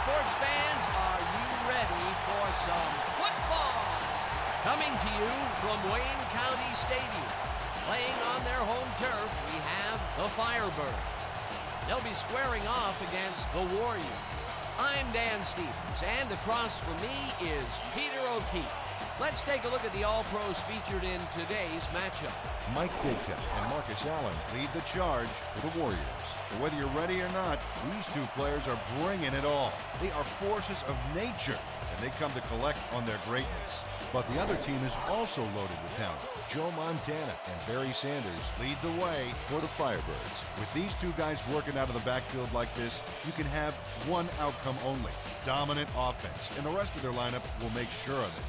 sports fans, are you ready for some football? Coming to you from Wayne County Stadium, playing on their home turf, we have the Firebirds. They'll be squaring off against the Warriors. I'm Dan Stevens, and across from me is Peter O'Keefe. Let's take a look at the All-Pros featured in today's matchup. Mike Ditka and Marcus Allen lead the charge for the Warriors. But whether you're ready or not, these two players are bringing it all. They are forces of nature, and they come to collect on their greatness. But the other team is also loaded with talent. Joe Montana and Barry Sanders lead the way for the Firebirds. With these two guys working out of the backfield like this, you can have one outcome only: dominant offense, and the rest of their lineup will make sure of it.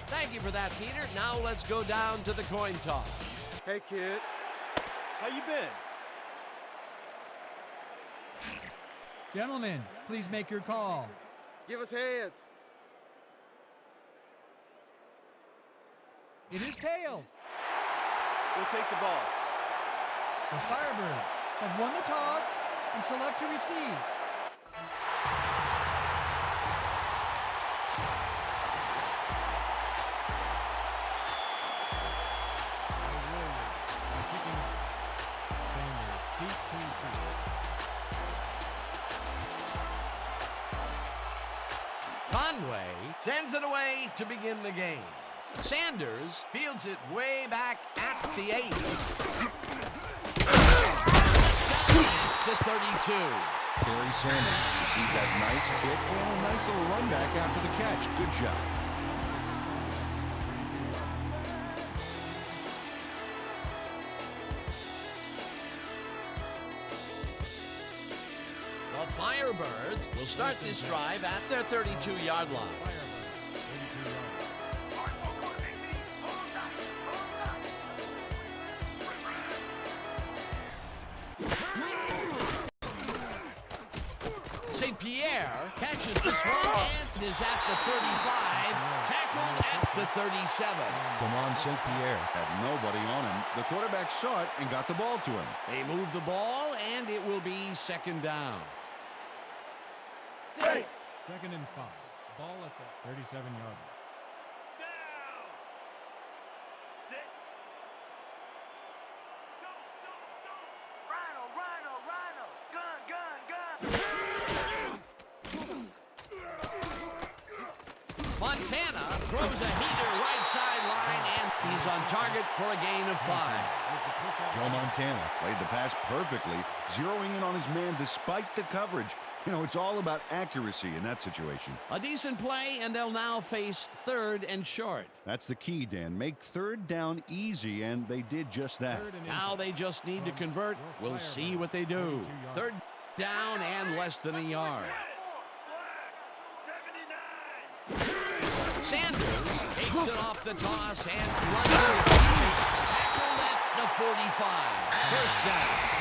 Thank you for that, Peter. Now let's go down to the coin toss. Hey, kid. How you been? Gentlemen, please make your call. Give us heads. It is tails. We'll take the ball. The Firebirds have won the toss and select to receive. Conway sends it away to begin the game. Sanders fields it way back at the 8. The 32. Barry Sanders received that nice kick and a nice little run back after the catch. Good job. The Firebirds will start this drive at their 32-yard line. St. Pierre catches this one and is at the 35, tackled at the 37. Come on, St. Pierre had nobody on him. The quarterback saw it and got the ball to him. They move the ball, and it will be second down. Hey. Second and 5. Ball at the 37-yard line. Down. Sit. Go. Rhino. Gun. Montana throws a heater right sideline, and he's on target for a gain of 5. Joe Montana played the pass perfectly, zeroing in on his man despite the coverage. You know, it's all about accuracy in that situation. A decent play, and they'll now face 3rd and short. That's the key, Dan. Make 3rd down easy, and they did just that. Now they just need to convert. We'll see what they do. 3rd down and less than a yard. 79. Sanders takes it off the toss and runs it. Tackled at the 45. First down.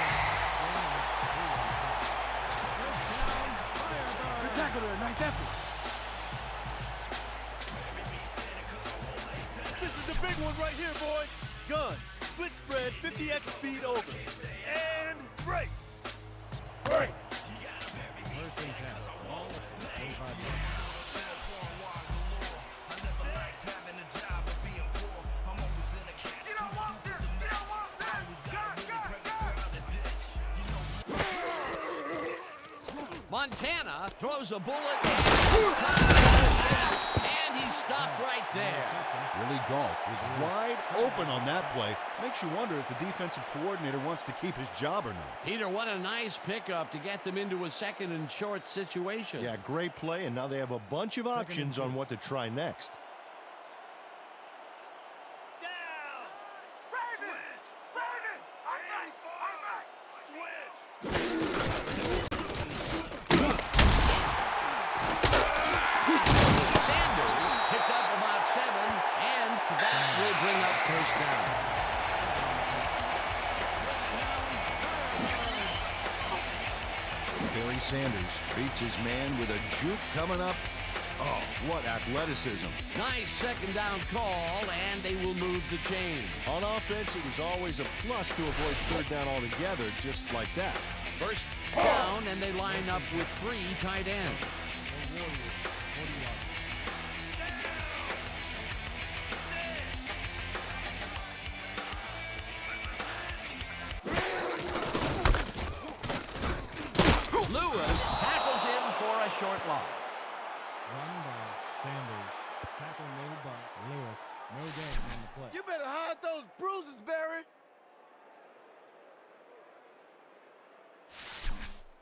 Tackle there, nice effort. This is the big one right here, boys. Gun, split spread, 50x speed over. And break. First and 10. Ball at the 25-yard line. Montana throws a bullet, and he's stopped right there. Willie Golf was wide open on that play. Makes you wonder if the defensive coordinator wants to keep his job or not. Peter, what a nice pickup to get them into a 2nd and short situation. Yeah, great play, and now they have a bunch of options on what to try next. First down. Barry Sanders beats his man with a juke coming up. Oh, what athleticism. Nice second down call, and they will move the chain. On offense, it was always a plus to avoid 3rd down altogether, just like that. First down, and they line up with 3 tight ends. The Warriors, 40 yards. Lewis tackles him for a short loss. Run by Sanders. Tackle made by Lewis. No gain on the play. You better hide those bruises, Barry.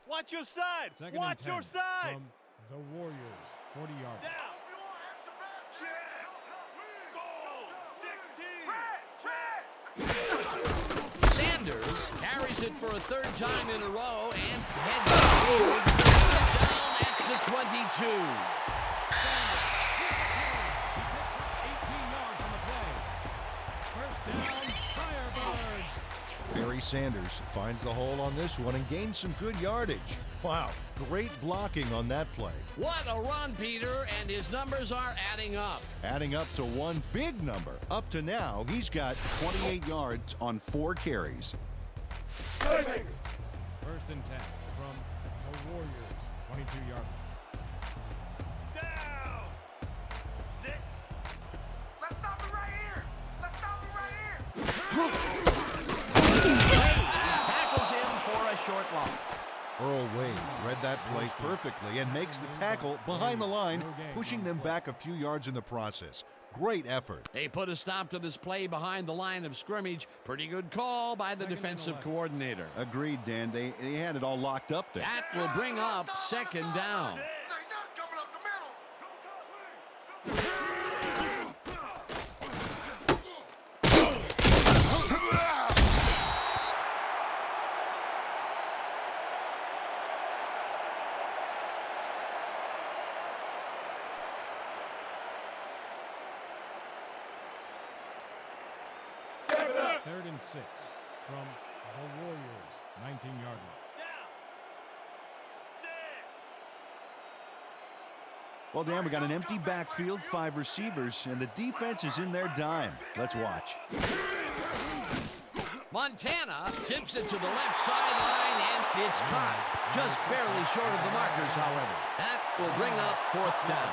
Watch your side. Second and Watch 10 your side. From the Warriors, 40 yards. Down. Check. Goal. 16. Check. Sanders carries it for a 3rd time in a row and heads forward down at the 22. 18 yards on the play. First down, Firebirds. Barry Sanders finds the hole on this one and gains some good yardage. Wow, great blocking on that play. What a run, Peter, and his numbers are adding up. Adding up to one big number. Up to now, he's got 28 yards on 4 carries. First and 10 from the Warriors, 22-yard line. Down. Sit. Let's stop it right here. Let's stop it right here. Tackles him for a short loss. Earl Wade read that play perfectly and makes the tackle behind the line, pushing them back a few yards in the process. Great effort. They put a stop to this play behind the line of scrimmage. Pretty good call by the defensive coordinator. Agreed, Dan. They had it all locked up there. That will bring up 2nd down. They're not coming up the middle. Third and 6 from the Warriors, 19-yard line. Down. Sit. Well, Dan, we got an empty backfield, 5 receivers, and the defense is in their dime. Let's watch. Montana tips it to the left sideline, and it's caught. Just barely short of the markers, however. That will bring up 4th down.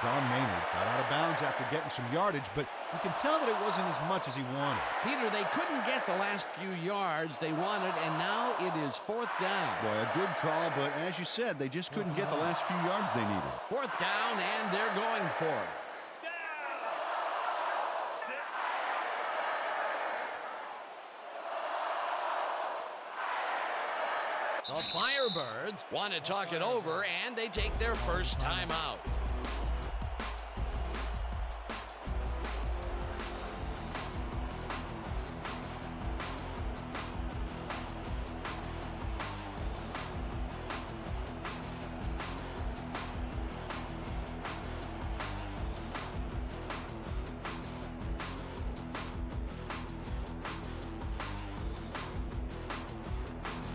Don Maynard got out of bounds after getting some yardage, but you can tell that it wasn't as much as he wanted. Peter, they couldn't get the last few yards they wanted, and now it is 4th down. Boy, a good call, but as you said, they just couldn't get the last few yards they needed. 4th down, and they're going for it. Sit. The Firebirds want to talk it over, and they take their first time out.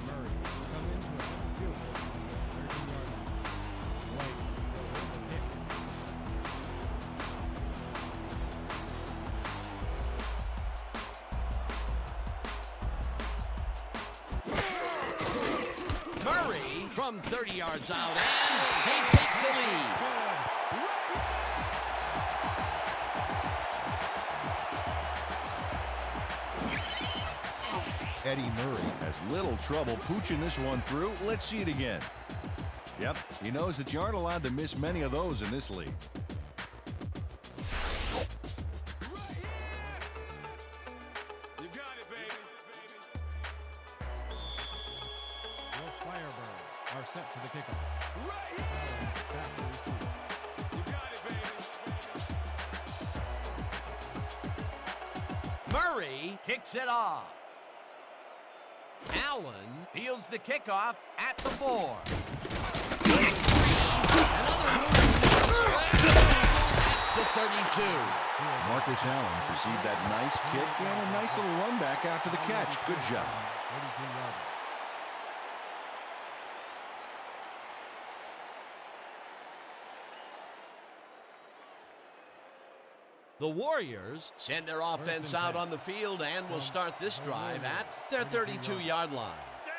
Murray come into a field goal from the 13-yard line. White will hold the kick. Murray from 30 yards out, and they take the lead. Eddie Murray has little trouble pooching this one through. Let's see it again. Yep, he knows that you aren't allowed to miss many of those in this league. You got it, baby. The Firebirds are set for the kickoff. Allen back to receive. You got it, baby. Murray kicks it off. Allen fields the kickoff at the 4. Another move at the 32. Marcus Allen received that nice kick and a nice little run back after the catch. Good job. 32-yard. The Warriors send their offense out on the field and will start this drive at their 32-yard line. Down.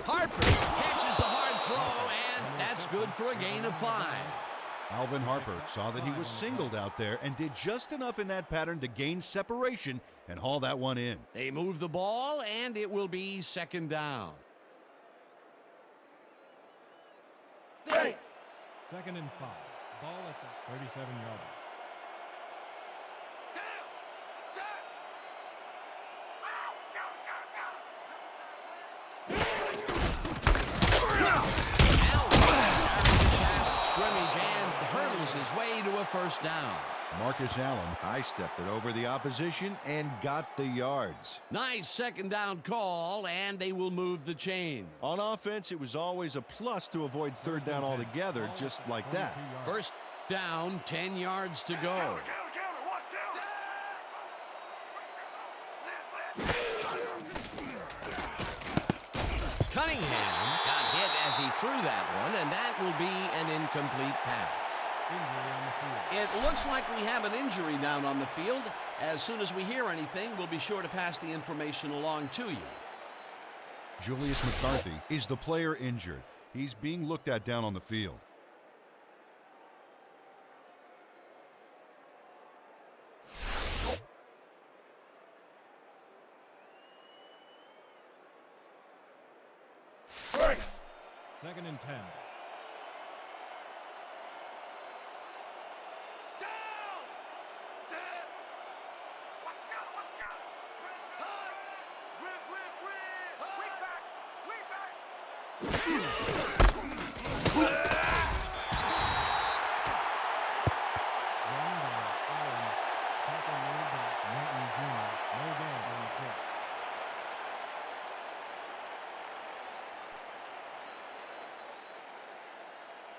Harper catches the hard throw, and that's good for a gain of 5. Alvin Harper saw that he was singled out there and did just enough in that pattern to gain separation and haul that one in. They move the ball, and it will be 2nd down. 2nd and 5. Ball at the 37-yard line. Scrimmage and hurdles his way to a 1st down. Marcus Allen high-stepped it over the opposition and got the yards. Nice 2nd down call, and they will move the chains. On offense, it was always a plus to avoid 3rd down altogether, just like that. 1st down, 10 yards to go. Cunningham got hit as he threw that one, and that will be an incomplete pass. It looks like we have an injury down on the field. As soon as we hear anything, we'll be sure to pass the information along to you. Julius McCarthy is the player injured. He's being looked at down on the field. Second and 10.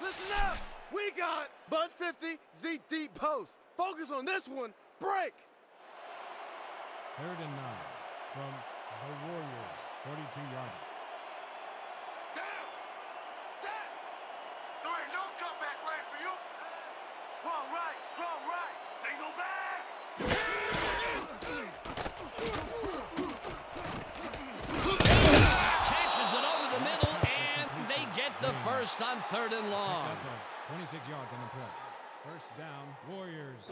Listen up! We got Bud 50, Z deep post. Focus on this one. Break! 3rd and 9 from the Warriors, 42-yard line. Down! Set! There ain't no comeback lane for you. Strong right, single back! Catches it over the middle, and they get the 1st on 3rd and long. 26 yards on the play. 1st down, Warriors.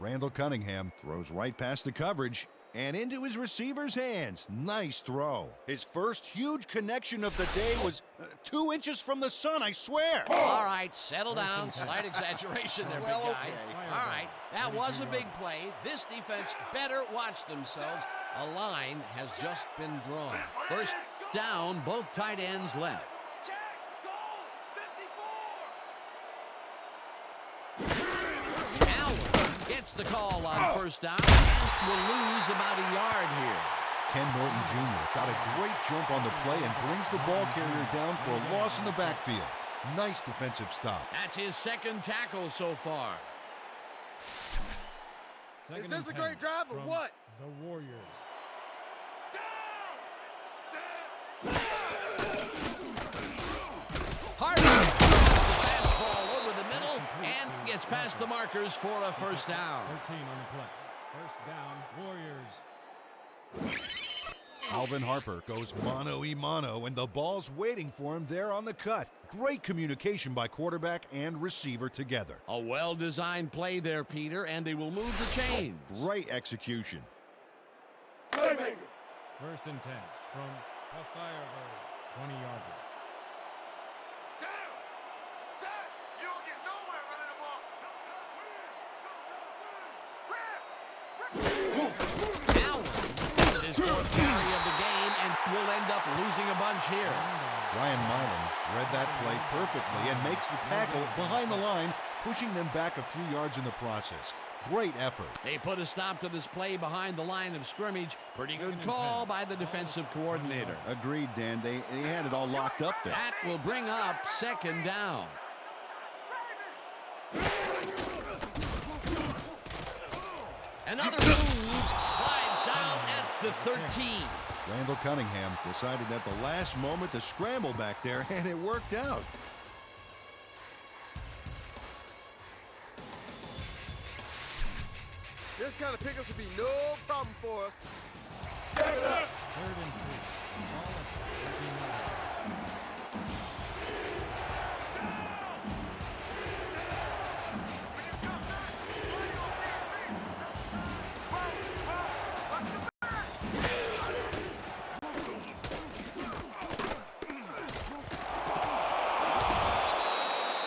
Randall Cunningham throws right past the coverage and into his receiver's hands. Nice throw. His first huge connection of the day was 2 inches from the sun, I swear. All right, settle down. Slight exaggeration there, big guy. All right, that was a big play. This defense better watch themselves. A line has just been drawn. 1st down, both tight ends left. Check! Goal! 54! Allen gets the call on 1st down and will lose about a yard here. Ken Norton Jr. got a great jump on the play and brings the ball carrier down for a loss in the backfield. Nice defensive stop. That's his 2nd tackle so far. Second Is this and a great 10 drive or from what? The Warriors. Harper throws the fastball over the middle and gets past the markers for a 1st down. 13 on the play. 1st down, Warriors. Alvin Harper goes mano-a-mano, and the ball's waiting for him there on the cut. Great communication by quarterback and receiver together. A well-designed play there, Peter, and they will move the chains. Great execution. 1st and 10 from the Firebirds, 20-yard line. Down! Set! You don't get nowhere running the ball. Allen is his 4th carry of the game and will end up losing a bunch here. Ryan Mullins read that play perfectly and makes the tackle behind the line, pushing them back a few yards in the process. Great effort. They put a stop to this play behind the line of scrimmage. Pretty good call by the defensive coordinator. Agreed, Dan. They had it all locked up there. That will bring up 2nd down. Another move slides down at the 13. Randall Cunningham decided at the last moment to scramble back there, and it worked out. This kind of pickup should be no problem for us. Third and 3. Ball at the 13-yard line.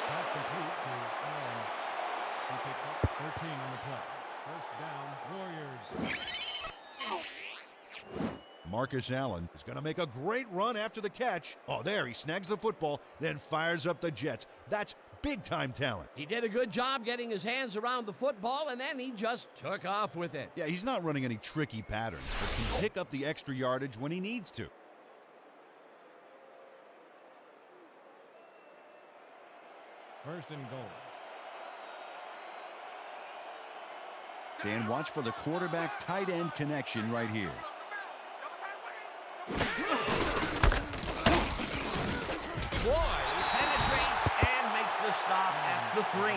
Pass complete to Allen. He picks up 13 on the play. First down, Warriors. Marcus Allen is going to make a great run after the catch. Oh, there, he snags the football, then fires up the Jets. That's big-time talent. He did a good job getting his hands around the football, and then he just took off with it. Yeah, he's not running any tricky patterns, but can pick up the extra yardage when he needs to. First and goal. Dan, watch for the quarterback tight end connection right here. Boyd penetrates and makes the stop at the 3.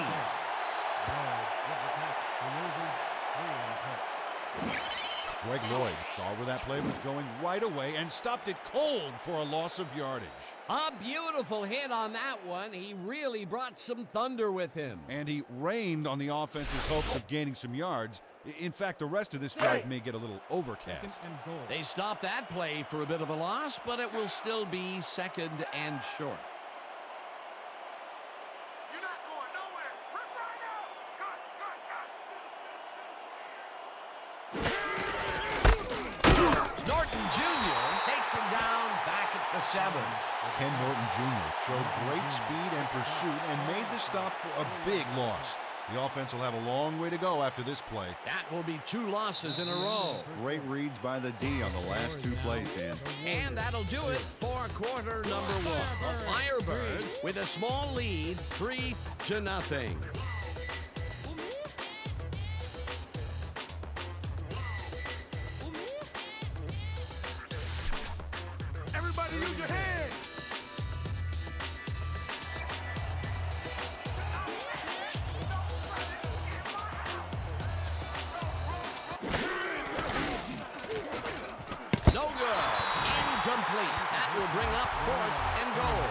Greg Lloyd saw where that play was going right away and stopped it cold for a loss of yardage. A beautiful hit on that one. He really brought some thunder with him. And he rained on the offense's hopes of gaining some yards. In fact, the rest of this drive may get a little overcast. They stopped that play for a bit of a loss, but it will still be second and short. You're not going nowhere. Rip right now. Good. Norton Jr. takes him down back at the 7. Ken Norton Jr. showed great speed and pursuit and made the stop for a big loss. The offense will have a long way to go after this play. That will be 2 losses in a row. Great reads by the D on the last 2 plays, Dan. And that'll do it for quarter number 1. The Firebirds with a small lead, 3-0. Everybody use your hands. No good. Incomplete. That will bring up 4th and goal.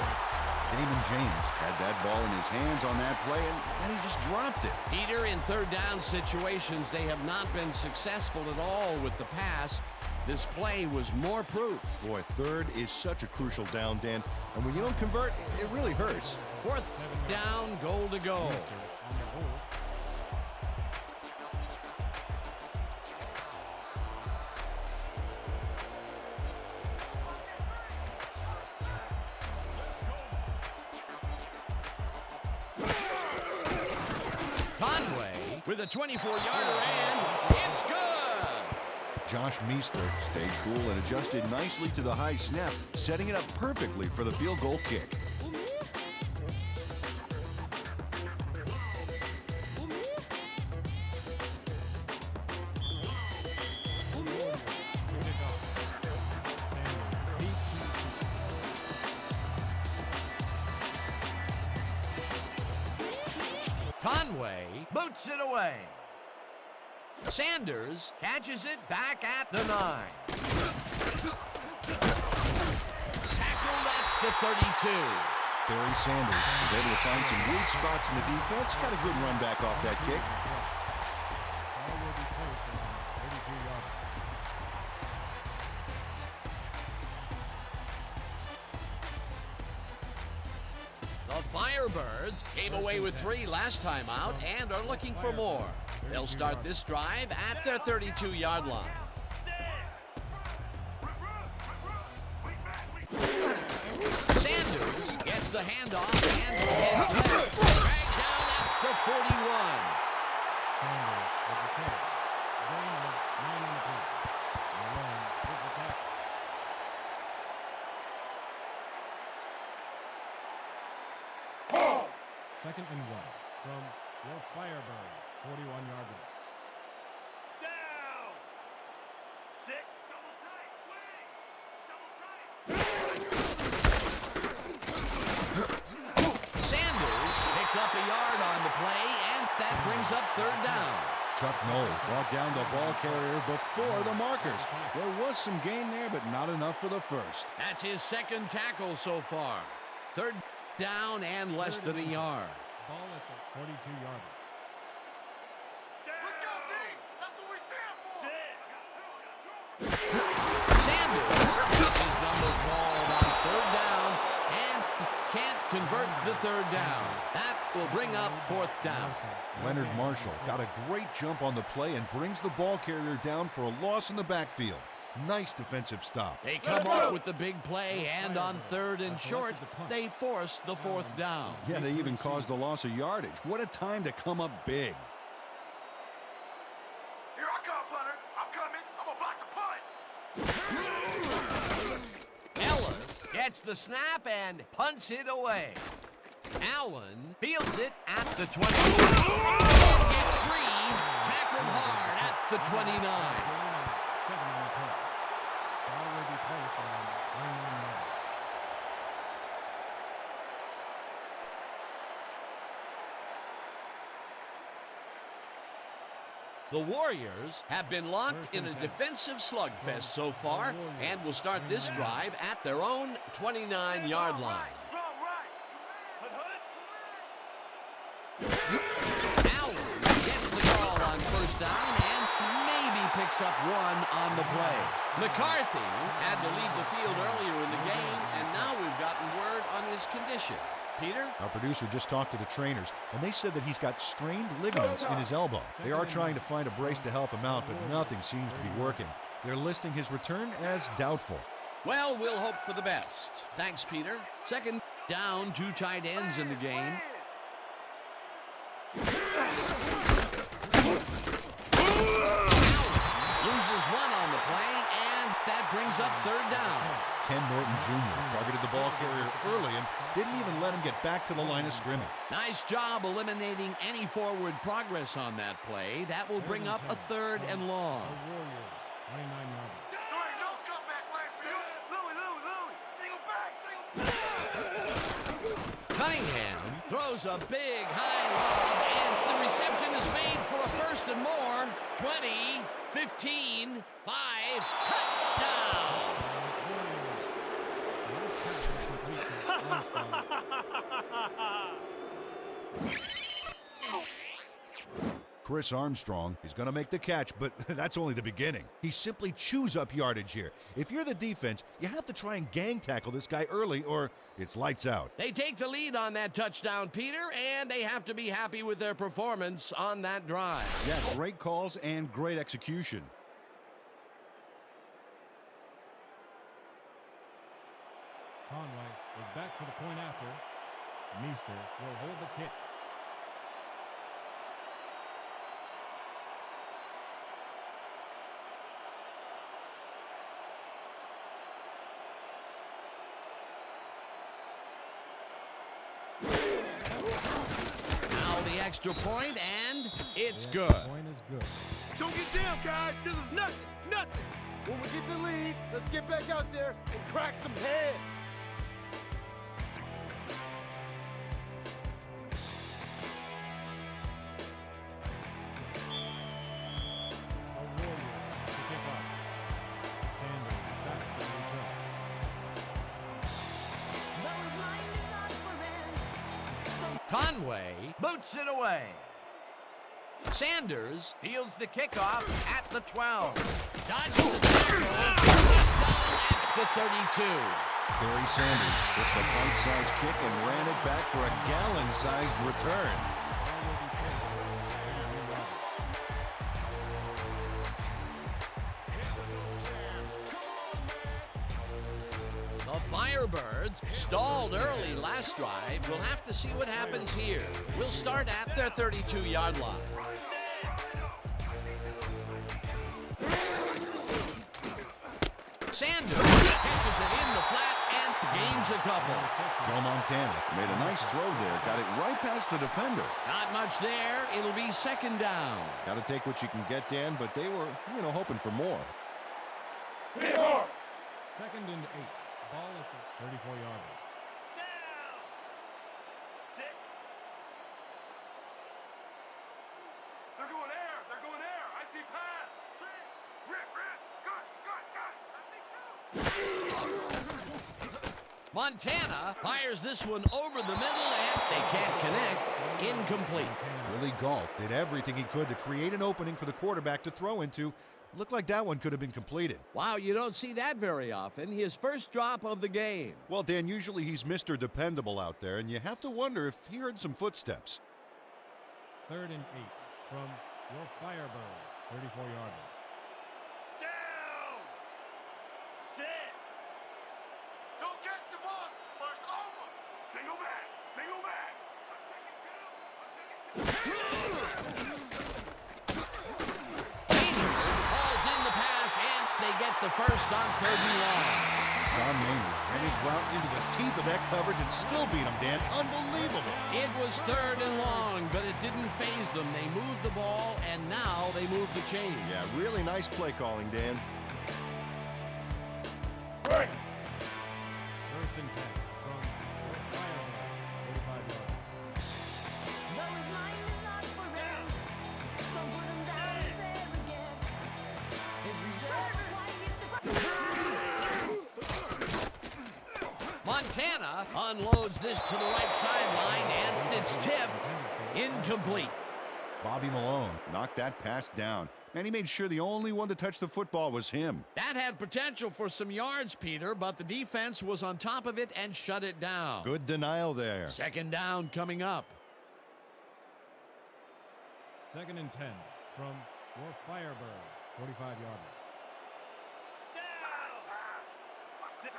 Damon James had that ball in his hands on that play, and then he just dropped it. Peter, in third down situations, they have not been successful at all with the pass. This play was more proof. Boy, third is such a crucial down, Dan, and when you don't convert, it really hurts. 4th down, goal to go. Conway with a 24-yarder, and it's good. Josh Meester stayed cool and adjusted nicely to the high snap, setting it up perfectly for the field goal kick. Conway boots it away. Sanders catches it back at the 9. Tackled at the 32. Barry Sanders was able to find some weak spots in the defense. Got a good run back off that kick. The Firebirds came away with 3 last time out and are looking for more. They'll start this drive at their 32-yard line. Sanders gets the handoff and hits left. Dragged down at the 41. Sanders with the catch. Gain of 9 on the play. Malone with the tackle. Second and 1 from your Firebird, 41-yard line. Down. Sick. Sanders picks up a yard on the play, and that brings up 3rd down. Chuck Noll brought down the ball carrier before the markers. There was some gain there, but not enough for the first. That's his second tackle so far. Third down and less than a yard. Ball at the 42-yard line. Let's go, D! That's what we stand for! Sit. Sanders gets his number called on third down and can't convert the third down. That will bring up fourth down. Leonard Marshall got a great jump on the play and brings the ball carrier down for a loss in the backfield. Nice defensive stop. They come up with the big play, and on third and short, they force the fourth down. Yeah, they even caused a loss of yardage. What a time to come up big. Here I come, punter. I'm coming. I'm gonna block the punt. Ellis gets the snap and punts it away. Allen fields it at the 22. And gets free, tackled hard at the 29. 7 on the play. Ball will be placed on 29 yards. The Warriors have been locked in a defensive slugfest so far and will start this drive at their own 29-yard line. Wrong, right. Allen gets the call on first down and maybe picks up one on the play. McCarthy had to leave the field earlier in the game, and now we've gotten word on his condition. Peter? Our producer just talked to the trainers, and they said that he's got strained ligaments in his elbow. They are trying to find a brace to help him out, but nothing seems to be working. They're listing his return as doubtful. Well, we'll hope for the best. Thanks, Peter. Second down, 2 tight ends in the game. Loses one on the play, and that brings up third down. Ken Norton Jr. targeted the ball carrier early and didn't even let him get back to the line of scrimmage. Nice job eliminating any forward progress on that play. That will bring up a third and long. The Warriors, 29-yard line. There ain't no comeback plan for you. Louie. Single back. Cunningham throws a big high lob, and the reception is made for a first and more. 20, 15, 5, touchdown. Chris Armstrong is going to make the catch, but that's only the beginning. He simply chews up yardage here. If you're the defense, you have to try and gang tackle this guy early or it's lights out. They take the lead on that touchdown, Peter, and they have to be happy with their performance on that drive. Yeah, great calls and great execution. Conway is back for the point after. Meester will hold the kick. Now the extra point, and it's good. Point is good. Don't get down, guys. This is nothing. When we get the lead, let's get back out there and crack some heads. The Warriors to kick off. Sanders back for the return. Conway boots it away. Sanders fields the kickoff at the 12. Dodges the tackle. Down at the 32. Barry Sanders with the bite-sized kick and ran it back for a gallon-sized return. The Firebirds stalled early last drive. We'll have to see what happens here. We'll start at their 32-yard line. Sanders catches it in the flat and gains a couple. Joe Montana Made a nice throw there. Got it right past the defender. Not much there. It'll be second down. Got to take what you can get, Dan, but they were, hoping for more. Second and 8. Ball at the 34-yard line. Down. Sit. They're going air. Montana fires this one over the middle, and they can't connect. Incomplete. Willie Galt did everything he could to create an opening for the quarterback to throw into. Looked like that one could have been completed. Wow, you don't see that very often. His first drop of the game. Well, Dan, usually he's Mr. Dependable out there, and you have to wonder if he heard some footsteps. 3rd and 8 from your Firebirds, 34-yard line. Down! Set! Don't catch the ball, or it's over. Single back, single back. Falls in the pass, and they get the first on 3rd and long. Don Maynard ran his route into the teeth of that coverage and still beat him, Dan. Unbelievable. It was 3rd and long, but it didn't faze them. They moved the ball, and now they move the chain. Yeah, really nice play calling, Dan. Right. 1st and 10 from your Firebirds, 45-yard line. Montana unloads this to the right sideline, and it's tipped. Incomplete. Bobby Malone knocked that pass down. Man, he made sure the only one to touch the football was him. That had potential for some yards, Peter, but the defense was on top of it and shut it down. Good denial there. 2nd down coming up. 2nd and 10 from your Firebirds, 45-yard line. Down! Set!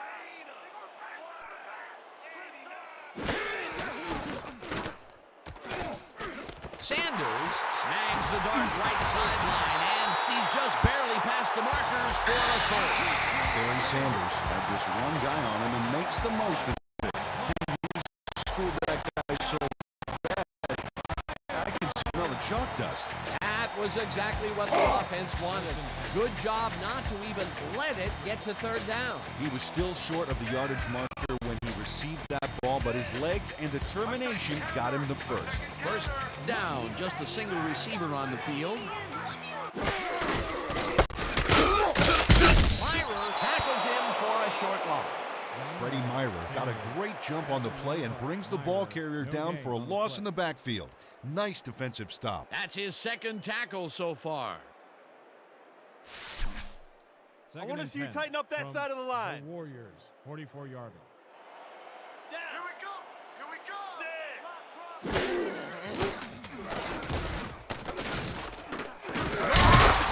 Sanders snags the dart right sideline, and he's just barely past the markers for a first. Barry Sanders had just one guy on him and makes the most of it. He schooled that guy so bad, I can smell the chalk dust. That was exactly what the offense wanted. Good job not to even let it get to 3rd down. He was still short of the yardage marker when he received that ball, but his legs and determination got him the first. 1st down, just a single receiver on the field. Myra tackles him for a short loss. Freddie Myra got a great jump on the play and brings the ball carrier down for a loss in the backfield. Nice defensive stop. That's his 2nd tackle so far. I want to see you tighten up that side of the line. The Warriors, 44-yard line. Down! Here we go, here we go.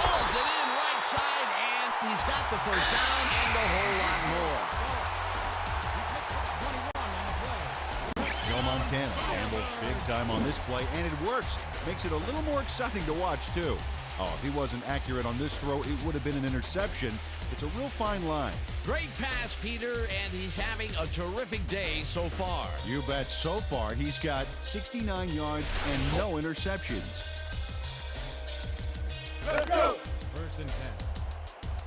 Pulls it in right side, and he's got the 1st down and a whole lot more. Joe Montana handles big time on this play, and it works. Makes it a little more exciting to watch, too. Oh, if he wasn't accurate on this throw, it would have been an interception. It's a real fine line. Great pass, Peter, and he's having a terrific day so far. You bet. So far, he's got 69 yards and no interceptions. Let's go! 1st and 10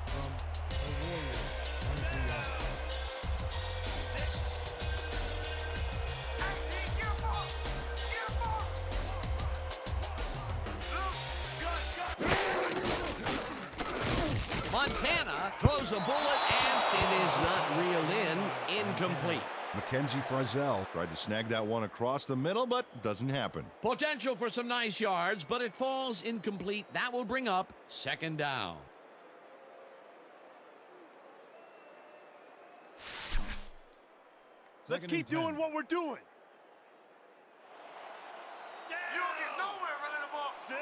from the Warriors, 23-yard line. Montana throws a bullet, and it is not reeled in. Incomplete. Mackenzie Frizzell tried to snag that one across the middle, but doesn't happen. Potential for some nice yards, but it falls incomplete. That will bring up 2nd down. Let's keep doing what we're doing. You don't get nowhere running the ball. Set!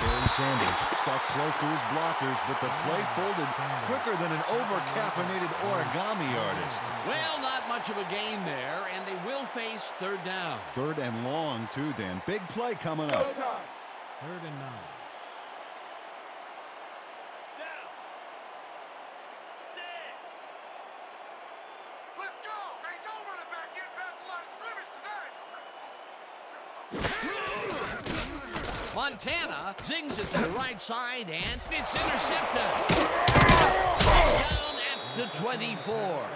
Barry Sanders stuck close to his blockers, but the play folded quicker than an over-caffeinated origami artist. Well, not much of a gain there, and they will face 3rd down. 3rd and long, too, Dan. Big play coming up. 3rd and 9. Down! Set! Let's go. Ain't no running back getting past the line of scrimmage today. Montana zings it to the right side, and it's intercepted. Down at the 24.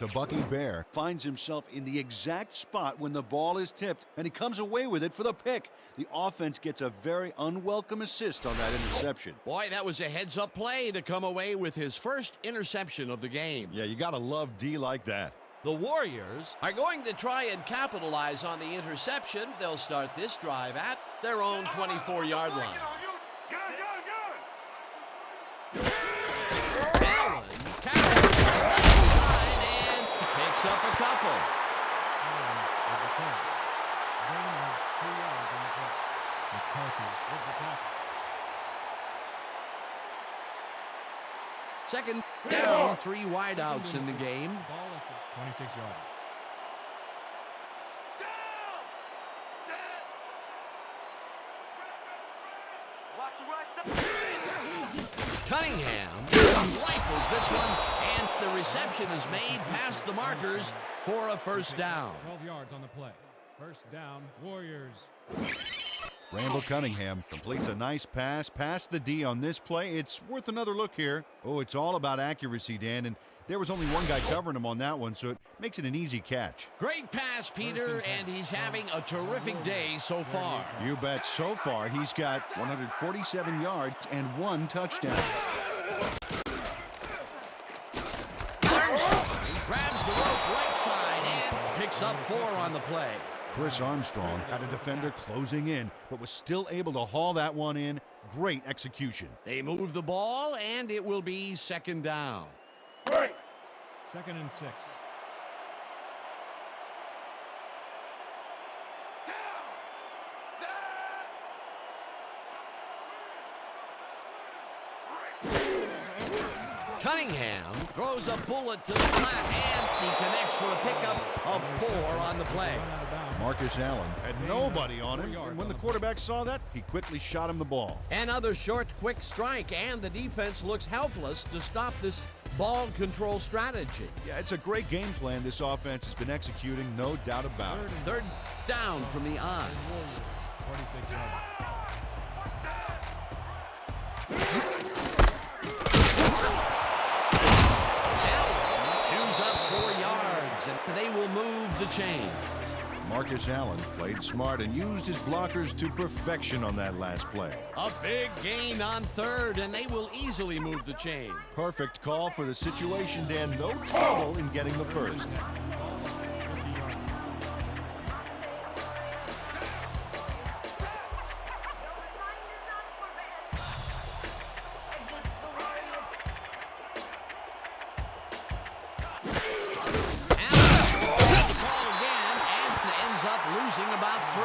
The Bucky Bear finds himself in the exact spot when the ball is tipped, and he comes away with it for the pick. The offense gets a very unwelcome assist on that interception. Boy, that was a heads-up play to come away with his first interception of the game. Yeah, you gotta love D like that. The Warriors are going to try and capitalize on the interception. They'll start this drive at their own 24-yard line. Good, good, good. Allen carries it to the left side and picks up a couple. Allen with the catch. Gain of 2 yards on the play. McCarthy with the tackle. Second down, 3 wideouts in the game. Ball at the 26-yard. Watch the right side. Cunningham rifles this one, and the reception is made past the markers for a first down. 12 yards on the play. First down, Warriors. Randall Cunningham completes a nice pass past the D on this play. It's worth another look here. Oh, it's all about accuracy, Dan, and there was only one guy covering him on that one, so it makes it an easy catch. Great pass, Peter, and he's having a terrific day so far. You bet. So far, he's got 147 yards and 1 touchdown. Armstrong grabs the rope right side and picks up 4 on the play. Chris Armstrong had a defender closing in, but was still able to haul that one in. Great execution. They move the ball, and it will be second down. Second and 6. Cunningham throws a bullet to the flat, and he connects for a pickup of 4 on the play. Marcus Allen had nobody on him, and when the quarterback saw that, he quickly shot him the ball. Another short, quick strike, and the defense looks helpless to stop this ball control strategy. Yeah, it's a great game plan this offense has been executing, no doubt about it. Third down from the I. 46 yards. Allen chews up 4 yards, and they will move the chains. Marcus Allen played smart and used his blockers to perfection on that last play. A big gain on third, and they will easily move the chain. Perfect call for the situation, Dan. No trouble in getting the first. Losing about 3.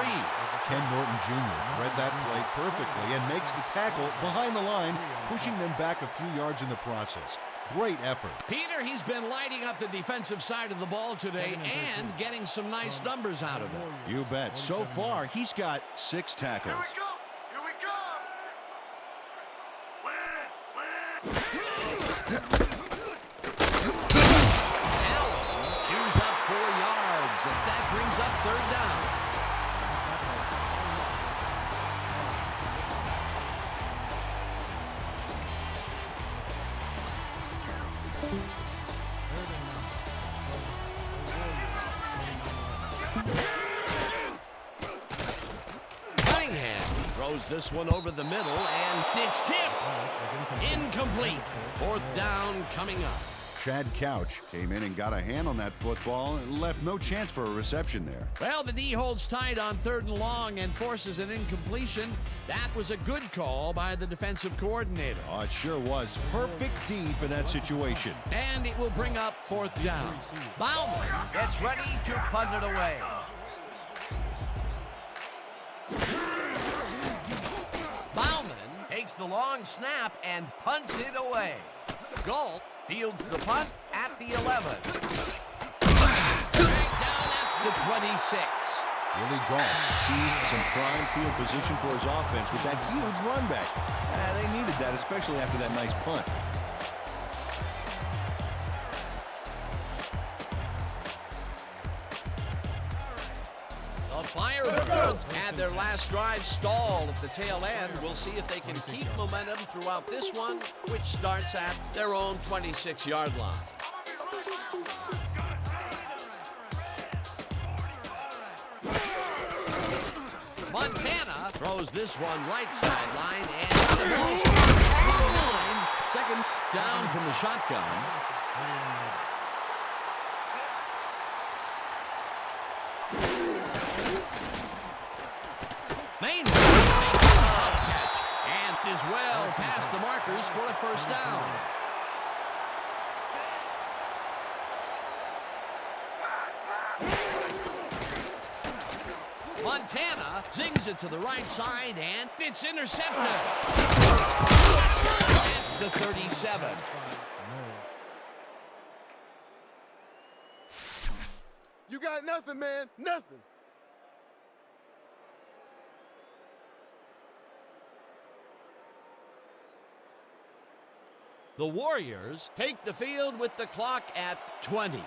Ken Norton Jr. read that play perfectly and makes the tackle behind the line, pushing them back a few yards in the process. Great effort. Peter, he's been lighting up the defensive side of the ball today and getting some nice numbers out of it. You bet. So far, he's got 6 tackles. Here we go. Here we go. Allen chews up 4 yards, and that brings up third down. Cunningham throws this one over the middle, and it's tipped. Incomplete. Fourth down coming up. Chad Couch came in and got a hand on that football and left no chance for a reception there. Well, the D holds tight on 3rd and long and forces an incompletion. That was a good call by the defensive coordinator. Oh, it sure was. Perfect D for that situation. And it will bring up 4th down. Bauman gets ready to punt it away. Bauman takes the long snap and punts it away. Galt fields the punt at the 11. Dragged down at the 26. Willie Galt seized some prime field position for his offense with that huge run back. They needed that, especially after that nice punt. The Firebirds had their last drive stalled at the tail end. We'll see if they can keep momentum throughout this one, which starts at their own 26-yard line. Montana throws this one right sideline, and the ball's from the line. Second down from the shotgun. Mainly makes a tough catch and is well past the markers for a first down. Montana zings it to the right side, and it's intercepted. At the 37. You got nothing, man. Nothing. The Warriors take the field with the clock at 20.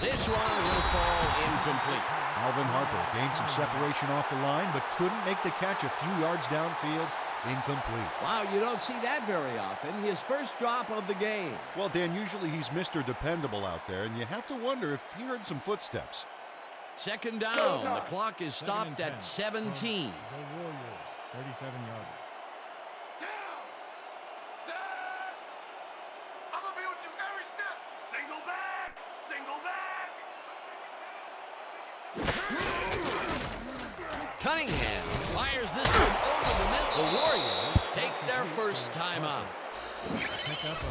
This one will fall incomplete. Alvin Harper gained some separation off the line, but couldn't make the catch a few yards downfield. Incomplete. Wow, you don't see that very often. His first drop of the game. Well, Dan, usually he's Mr. Dependable out there, and you have to wonder if he heard some footsteps. Second down. The clock is stopped at 17. The Warriors, 37-yarder. I'm gonna be with you every step. Single back. Single back. Cunningham fires this one over the middle. The Warriors take their first time out. Pick up a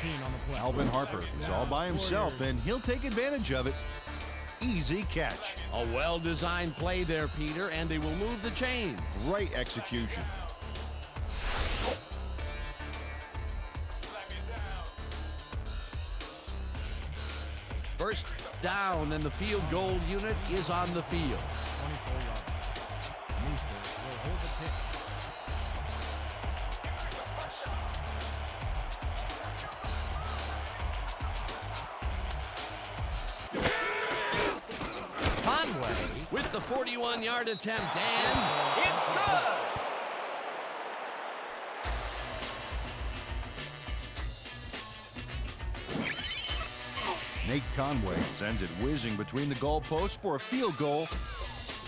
13 on the play. Alvin Harper is all by himself, and he'll take advantage of it. Easy catch. A well-designed play there, Peter, and they will move the chains. Great execution. First down, and the field goal unit is on the field. 24 yards. Meester will hold the kick. Conway with the 41-yard attempt, and it's good. Nate Conway sends it whizzing between the goalposts for a field goal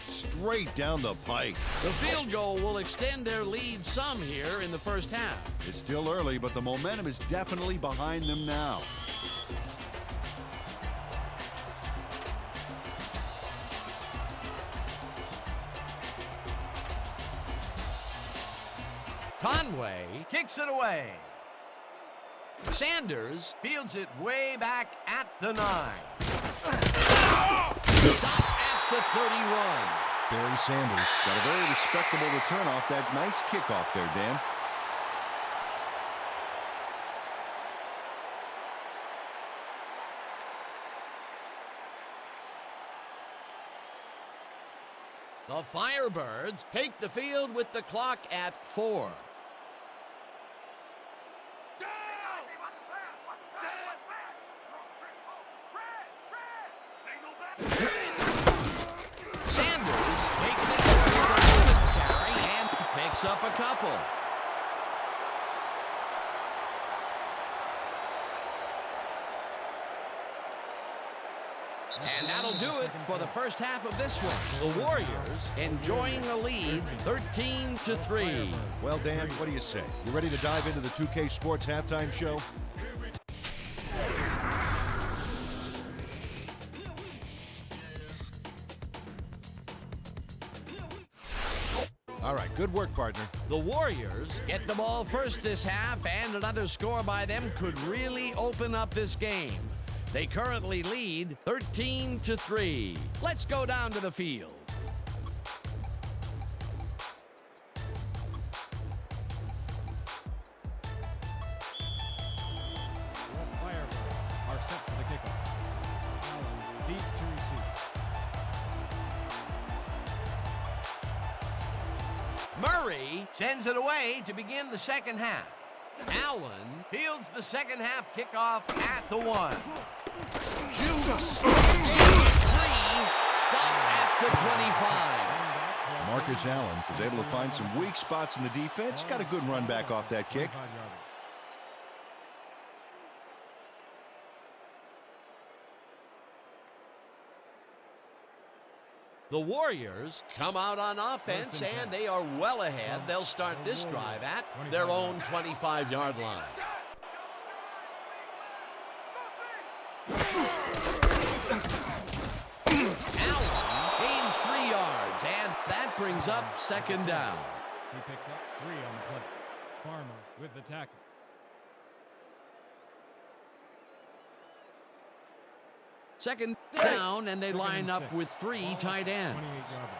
straight down the pike. The field goal will extend their lead some here in the first half. It's still early, but the momentum is definitely behind them now. Conway kicks it away. Sanders fields it way back at the 9. Stop at the 31. Barry Sanders got a very respectable return off that nice kickoff there, Dan. The Firebirds take the field with the clock at 4. Sanders takes it for a carry and picks up a couple. And that'll do it for the first half of this one. The Warriors enjoying a lead, 13-3. Well, Dan, what do you say? You ready to dive into the 2K Sports halftime show? All right, good work, partner. The Warriors get the ball first this half, and another score by them could really open up this game. They currently lead 13-3. Let's go down to the field. The Firebirds are set for the kickoff. Allen deep to receive. Murray sends it away to begin the second half. Allen fields the second half kickoff at the 1. Jukes, and it's free. Stop at the 25. Marcus Allen was able to find some weak spots in the defense. Got a good run back off that kick. The Warriors come out on offense, and they are well ahead. They'll start this drive at their own 25-yard line. Allen gains 3 yards, and that brings up second down. He picks up 3 on the play. Farmer with the tackle. Second down, and they line up with 3 tight ends. 28-yard line.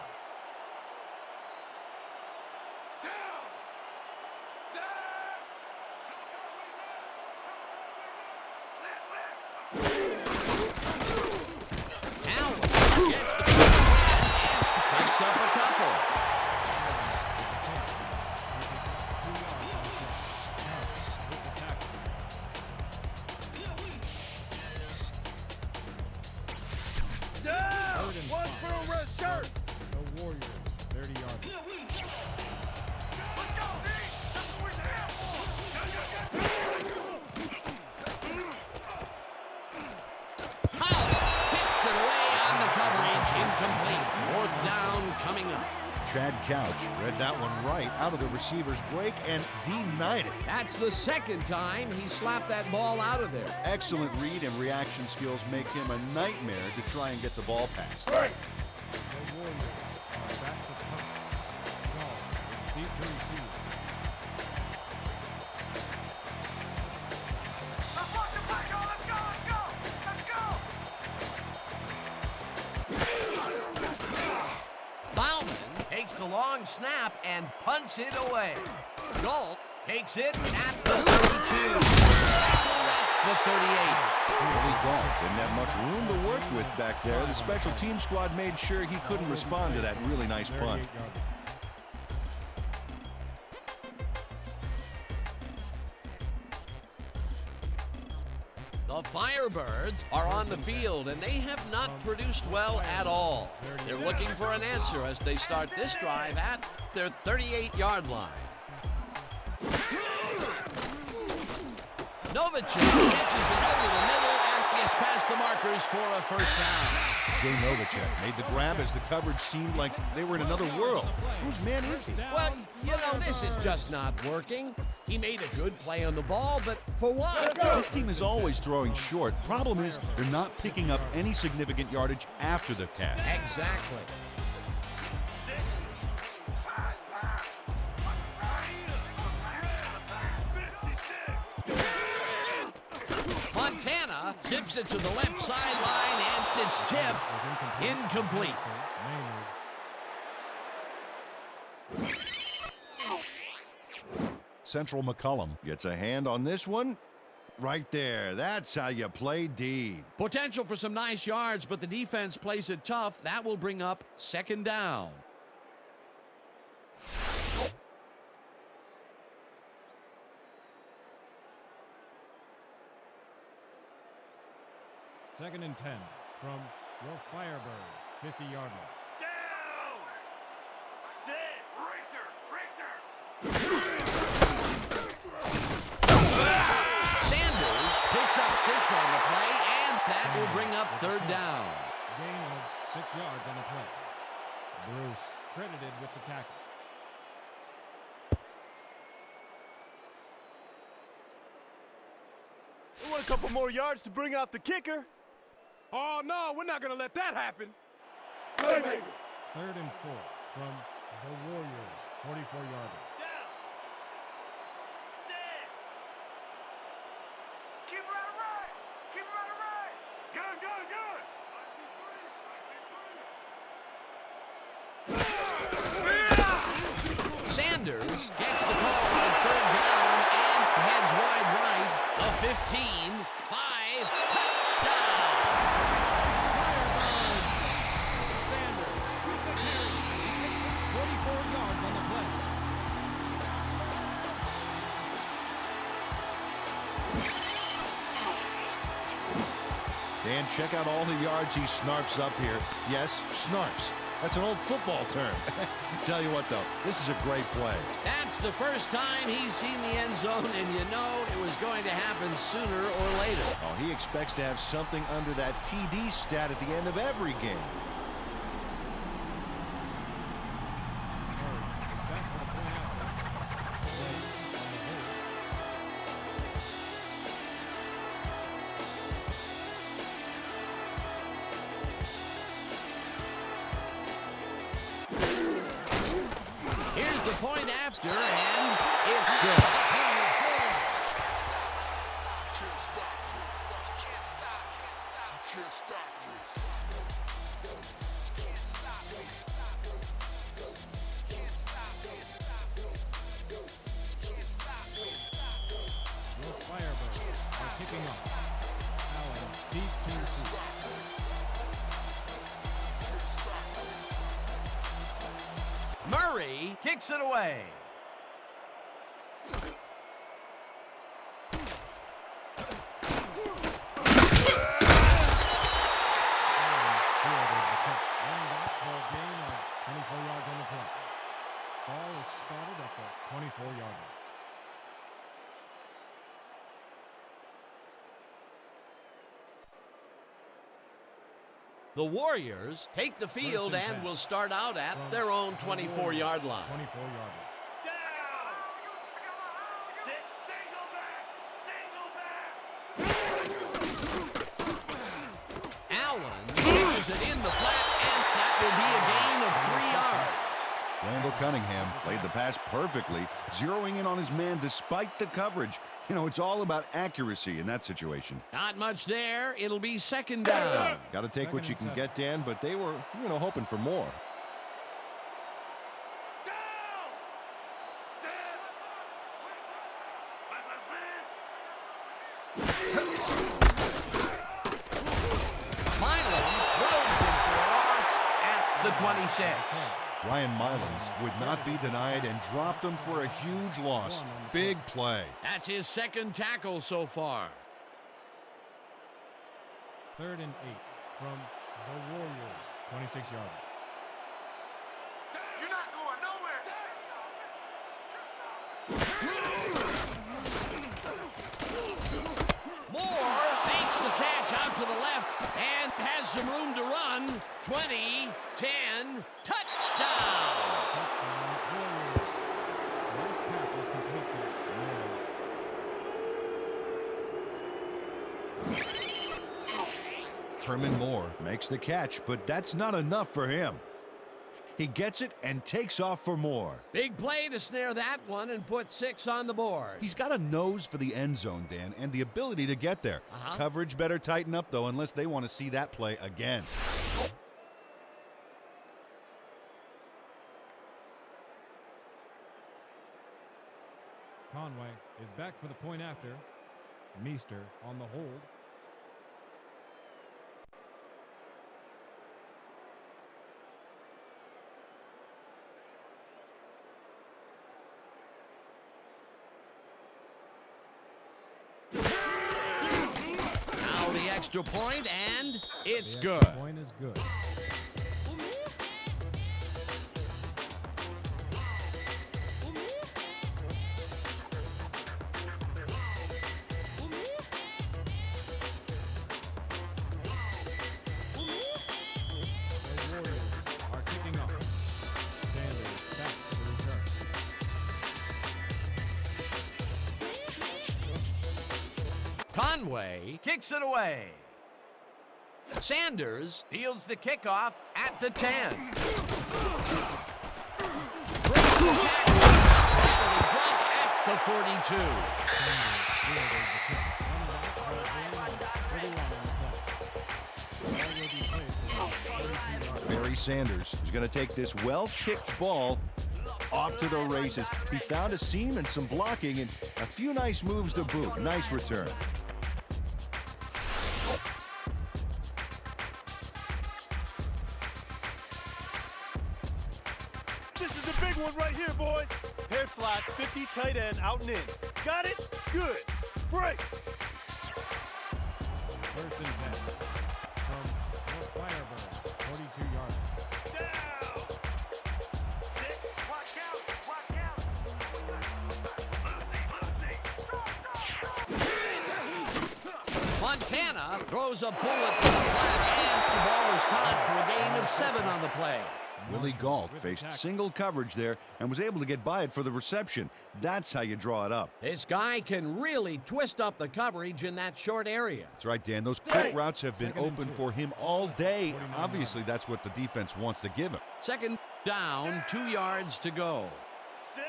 Allen gets the ball and picks up a couple. Down! One for a red shirt! The Warriors, 30-yard line. Let's go, D! That's what we're here for! Powell kicks it away on the coverage, incomplete. 4th down coming up. Chad Couch read that one right out of the receiver's break and denied it. That's the second time he slapped that ball out of there. Excellent read and reaction skills make him a nightmare to try and get the ball past. The Warriors are back to punt. Ball is deep to receive. Let's watch the play, go! Let's go! Let's go! Let's go! Bauman takes the long snap and punts it away. Galt takes it at the 32. At the 38. Billy Galt didn't have much room to work with back there. The special team squad made sure he couldn't respond to that really nice punt. 38-yard line. The Firebirds are on the field, and they have not produced well at all. They're looking for an answer as they start this drive at their 38-yard line. Novacek catches it over the middle and gets past the markers for a first down. Jay Novacek made the grab as the coverage seemed like they were in another world. Whose man is he? Well, you know, this is just not working. He made a good play on the ball, but for what? This team is always throwing short. Problem is, they're not picking up any significant yardage after the catch. Exactly. Montana zips it to the left sideline, and it's tipped. Incomplete. Central McCullum gets a hand on this one. Right there. That's how you play D. Potential for some nice yards, but the defense plays it tough. That will bring up second down. Second and 10 from your Firebirds, 50-yard line. Down! Sit! Sanders picks up 6 on the play, and that will bring up third down. Gain of 6 yards on the play. Bruce credited with the tackle. We want a couple more yards to bring out the kicker. Oh, no, we're not going to let that happen. Third and 4 from the Warriors, 44-yard line. Down. Sit. Keep her out of right! Keep her out of right! Good, good, good! Sanders gets the call on third down and heads wide right. A 15, 5, touchdown! Sanders with the carry. He picks up 44 yards on the play. Dan, check out all the yards he snarfs up here. Yes, snarfs. That's an old football term. Tell you what, though, this is a great play. That's the first time he's seen the end zone, and you know it was going to happen sooner or later. Oh, he expects to have something under that TD stat at the end of every game. point after, and it's good. Kicking off. Allen deep to Murray kicks it away. Ball is spotted at the 24-yard line. The Warriors take the field and will start out at their own 24-yard line. 24-yard line. Down. Sit. Allen pitches it in the flat, and that will be a gain of 3 yards. Randall Cunningham played the pass perfectly, zeroing in on his man despite the coverage. You know, it's all about accuracy in that situation. Not much there. It'll be second down. Got to take what you can get, Dan, but they were, hoping for more. Mylands throws him for a loss at the 26. Ryan Mylands would not be denied and dropped him for a huge loss. Big play. That's his second tackle so far. 3rd and 8 from the Warriors, 26-yard line. You're not going nowhere. Moore makes the catch out to the left and has some room to run. 20, 10, touchdown. Touchdown, Warriors. Last pass was complete to Moore. Herman Moore makes the catch, but that's not enough for him. He gets it and takes off for more. Big play to snare that one and put 6 on the board. He's got a nose for the end zone, Dan, and the ability to get there. Coverage better tighten up, though, unless they want to see that play again. Conway is back for the point after. Meester on the hold. Now the extra point, and it's The good. extra point is good. Conway kicks it away. Sanders fields the kickoff at the 10. Breaks the tackle. Dropped at the 42. Barry Sanders is going to take this well-kicked ball off to the races. He found a seam and some blocking and a few nice moves to boot. Nice return. This is the big one right here, boys. Hair slots, 50, tight end, out and in. Got it? Good. Break. 1st and 10 from North Firebird, 42-yard line. Down. Sit. Watch out. Watch out. Montana throws a bullet to the flat, and the ball is caught for a gain of 7 on the play. Willie Gault faced single coverage there and was able to get by it for the reception. That's how you draw it up. This guy can really twist up the coverage in that short area. That's right, Dan. Those quick routes have been open for him all day. Obviously, that's what the defense wants to give him. Second down, 2 yards to go. Sit.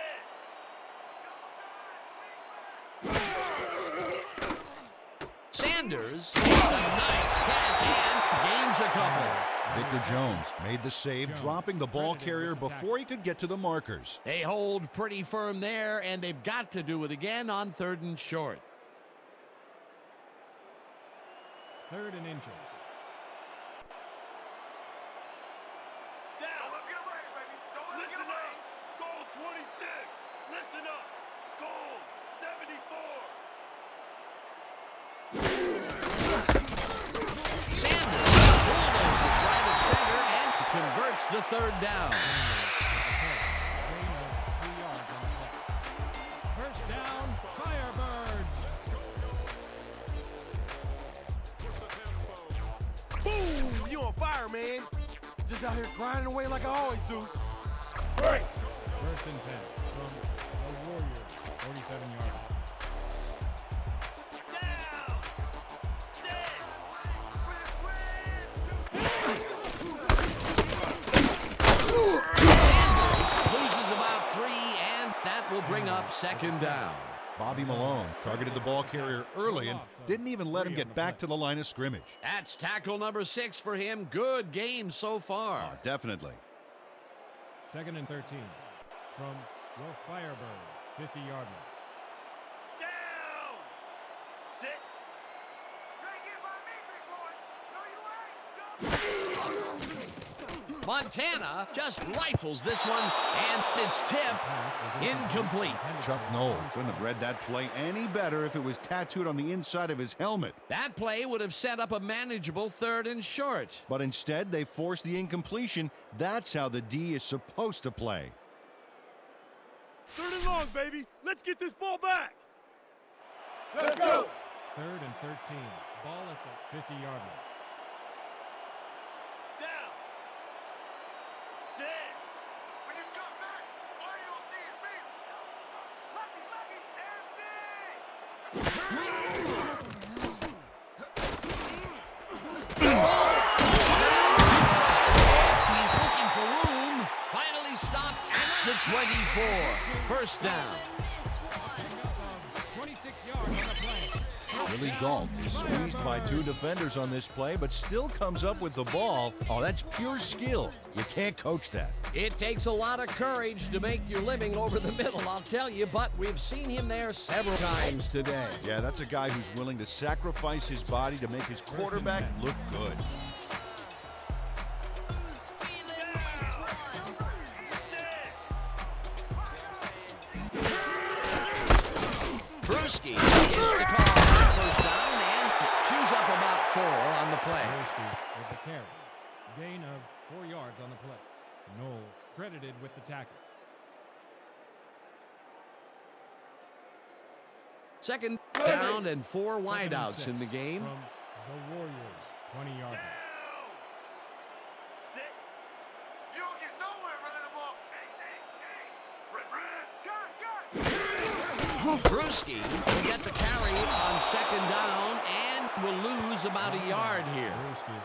Sanders, a nice catch and gains a couple. Victor Jones made the save, dropping the ball carrier before he could get to the markers. They hold pretty firm there, and they've got to do it again on 3rd and short. 3rd and inches. Down. Listen up. Goal 26. Listen up. Goal 74. Sanders bulldozes right of center and converts the 3rd down. Gain of 3 yards on the play. 1st down, Firebirds. Boom! You on fire, man. Just out here grinding away like I always do. Right. 1st and 10 from the Warriors, 47 yards. Down. Sit. Sanders loses about 3, and that will bring up 2nd down. Bobby Malone targeted the ball carrier early and didn't even let him get back to the line of scrimmage. That's tackle number 6 for him. Good game so far. Definitely. 2nd and 13 from your Firebirds, 50-yard line. Down. Sit. Montana just rifles this one, and it's tipped. Incomplete. Chuck Noll couldn't have read that play any better if it was tattooed on the inside of his helmet. That play would have set up a manageable 3rd and short. But instead, they forced the incompletion. That's how the D is supposed to play. 3rd and long, baby. Let's get this ball back. Let's go. 3rd and 13. Ball at the 50-yard line. Down. Sit. When you come back, all you'll see is me. Lucky, He's looking for room. Finally stopped at the 24. 1st down. 26 yards on the play. Willie Galt is squeezed by 2 defenders on this play, but still comes up with the ball. Oh, that's pure skill. You can't coach that. It takes a lot of courage to make your living over the middle, I'll tell you, but we've seen him there several times today. Yeah, that's a guy who's willing to sacrifice his body to make his quarterback look good. Brewski gets the call for 1st down and chews up about 4 on the play. Brewski with the carry. Gain of 4 yards on the play. Noll credited with the tackle. 2nd down and 4 wideouts in the game. From the Warriors, 20-yard line. Sit. You don't get nowhere running the ball. Brewski will get the carry on 2nd down and will lose about a yard here.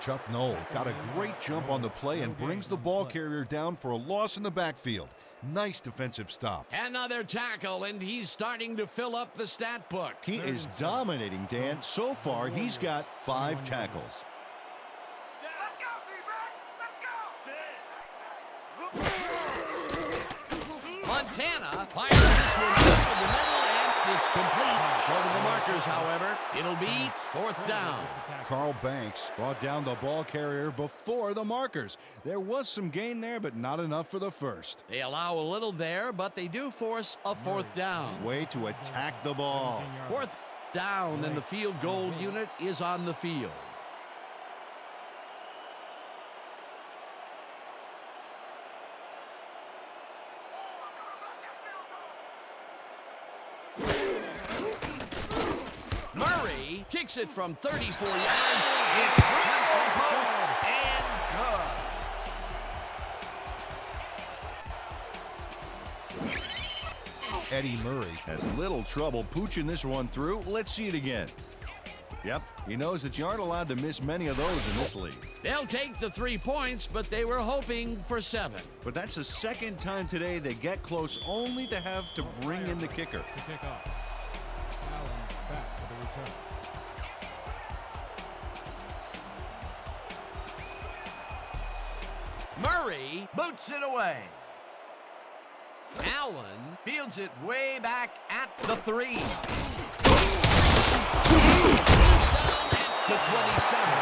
Chuck Noll got a great jump on the play and brings the ball carrier down for a loss in the backfield. Nice defensive stop. Another tackle, and he's starting to fill up the stat book. He is dominating, Dan. So far, he's got 5 tackles. Let's go, D-back. Let's go. Montana fires this one over the middle, and it's complete. Short of the markers, however. It'll be 4th down. Carl Banks brought down the ball carrier before the markers. There was some gain there, but not enough for the first. They allow a little there, but they do force a 4th down. Way to attack the ball. 4th down, and the field goal unit is on the field. Murray kicks it from 34 yards. It's Bravo post and good. Eddie Murray has little trouble pooching this one through. Let's see it again. Yep, he knows that you aren't allowed to miss many of those in this league. They'll take the 3 points, but they were hoping for 7. But that's the second time today they get close, only to have to bring in the kicker. To kick off. Allen back for the return. Murray boots it away. Allen fields it way back at the 3. To 27.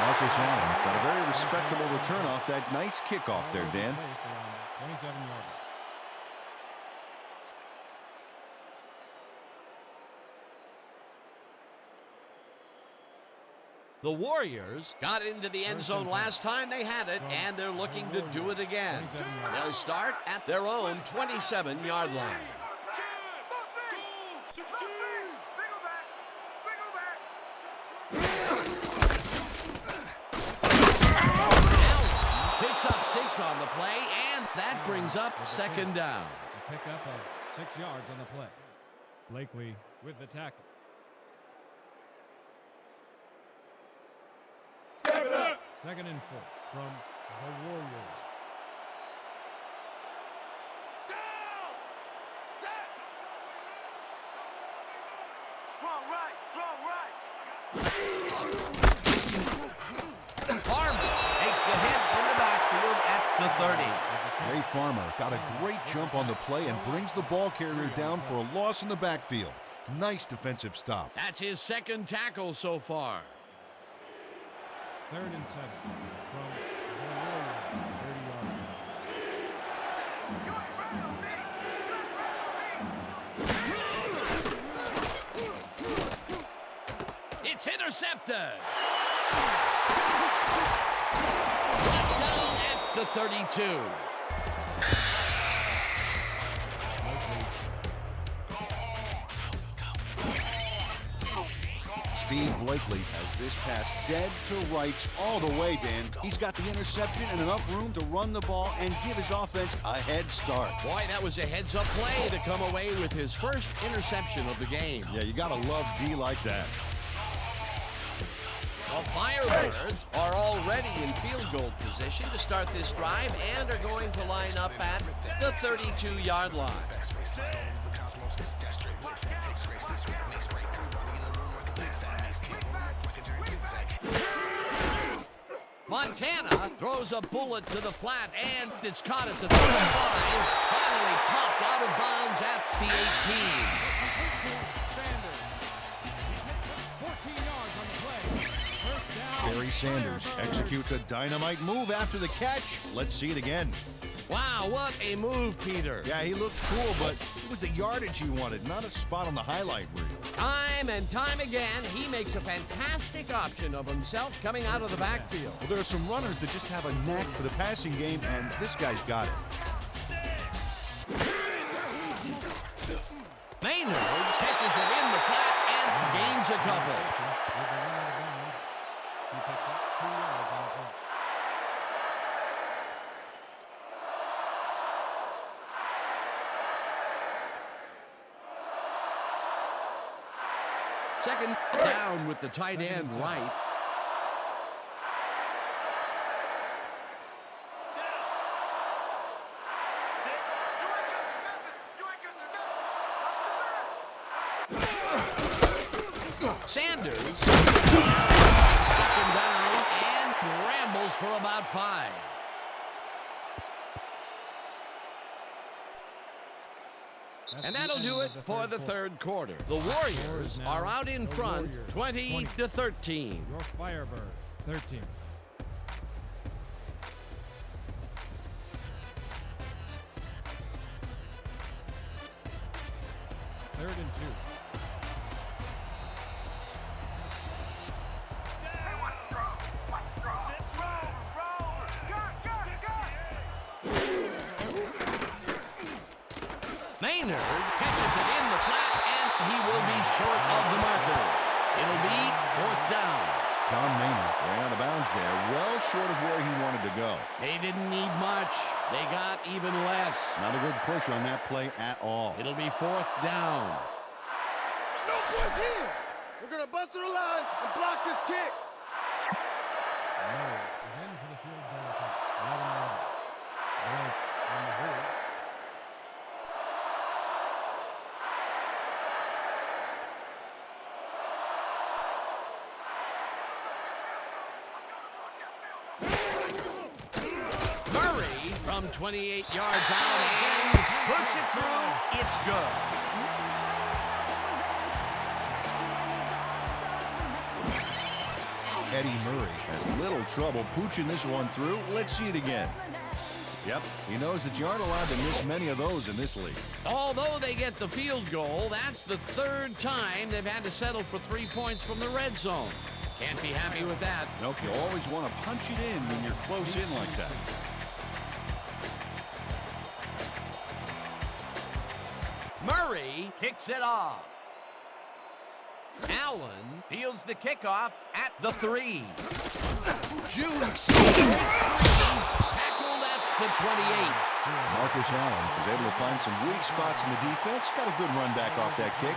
Marcus Allen got a very respectable return off that nice kickoff there, Dan. 27-yard. The Warriors got into the end zone last time they had it, and they're looking to do it again. They'll start at their own 27-yard line. Picks up 6 on the play, and that brings up second down. A pickup of 6 yards on the play. Blakely with the tackle. Second and 4 from the Warriors. Farmer takes the hit in the backfield at the 30. Ray Farmer got a great jump on the play and brings the ball carrier down for a loss in the backfield. Nice defensive stop. That's his second tackle so far. 3rd and 7 from the Warriors. 30-yard. It's intercepted. Brought down at the 32. Steve Blakely has this pass dead to rights all the way, Dan. He's got the interception and enough room to run the ball and give his offense a head start. Boy, that was a heads-up play to come away with his first interception of the game. Yeah, you got to love D like that. The Firebirds are already in field goal position to start this drive and are going to line up at the 32-yard line. Montana throws a bullet to the flat, and it's caught at the 35. Finally popped out of bounds at the 18. Barry Sanders executes a dynamite move after the catch. Let's see it again. Wow, what a move, Peter. Yeah, he looked cool, but it was the yardage he wanted, not a spot on the highlight reel. Time and time again, he makes a fantastic option of himself coming out of the backfield. Well, there are some runners that just have a knack for the passing game, and this guy's got it. Maynard catches it in the flat and gains a couple. He picks up 2 yards on the play. Second down with the tight end right. Sanders, second down, and rambles for about 5. And that'll do it for the third quarter. The Warriors are out in front, 20-13. Your Firebird, 13. Third and 2. Maynard catches it in the flat, and he will be short of the markers. It'll be 4th down. John Maynard ran out of bounds there, well short of where he wanted to go. They didn't need much. They got even less. Not a good push on that play at all. It'll be 4th down. No points here. We're going to bust to the line and block this kick. No from 28 yards out and puts it through. It's good. Eddie Murray has little trouble pooching this one through. Let's see it again. Yep, he knows that you aren't allowed to miss many of those in this league. Although they get the field goal, that's the third time they've had to settle for 3 points from the red zone. Can't be happy with that. Nope, you always want to punch it in when you're close in like that. Murray kicks it off. Allen fields the kickoff at the 3. Jukes, tackled at the 28. Marcus Allen was able to find some weak spots in the defense. Got a good run back off that kick.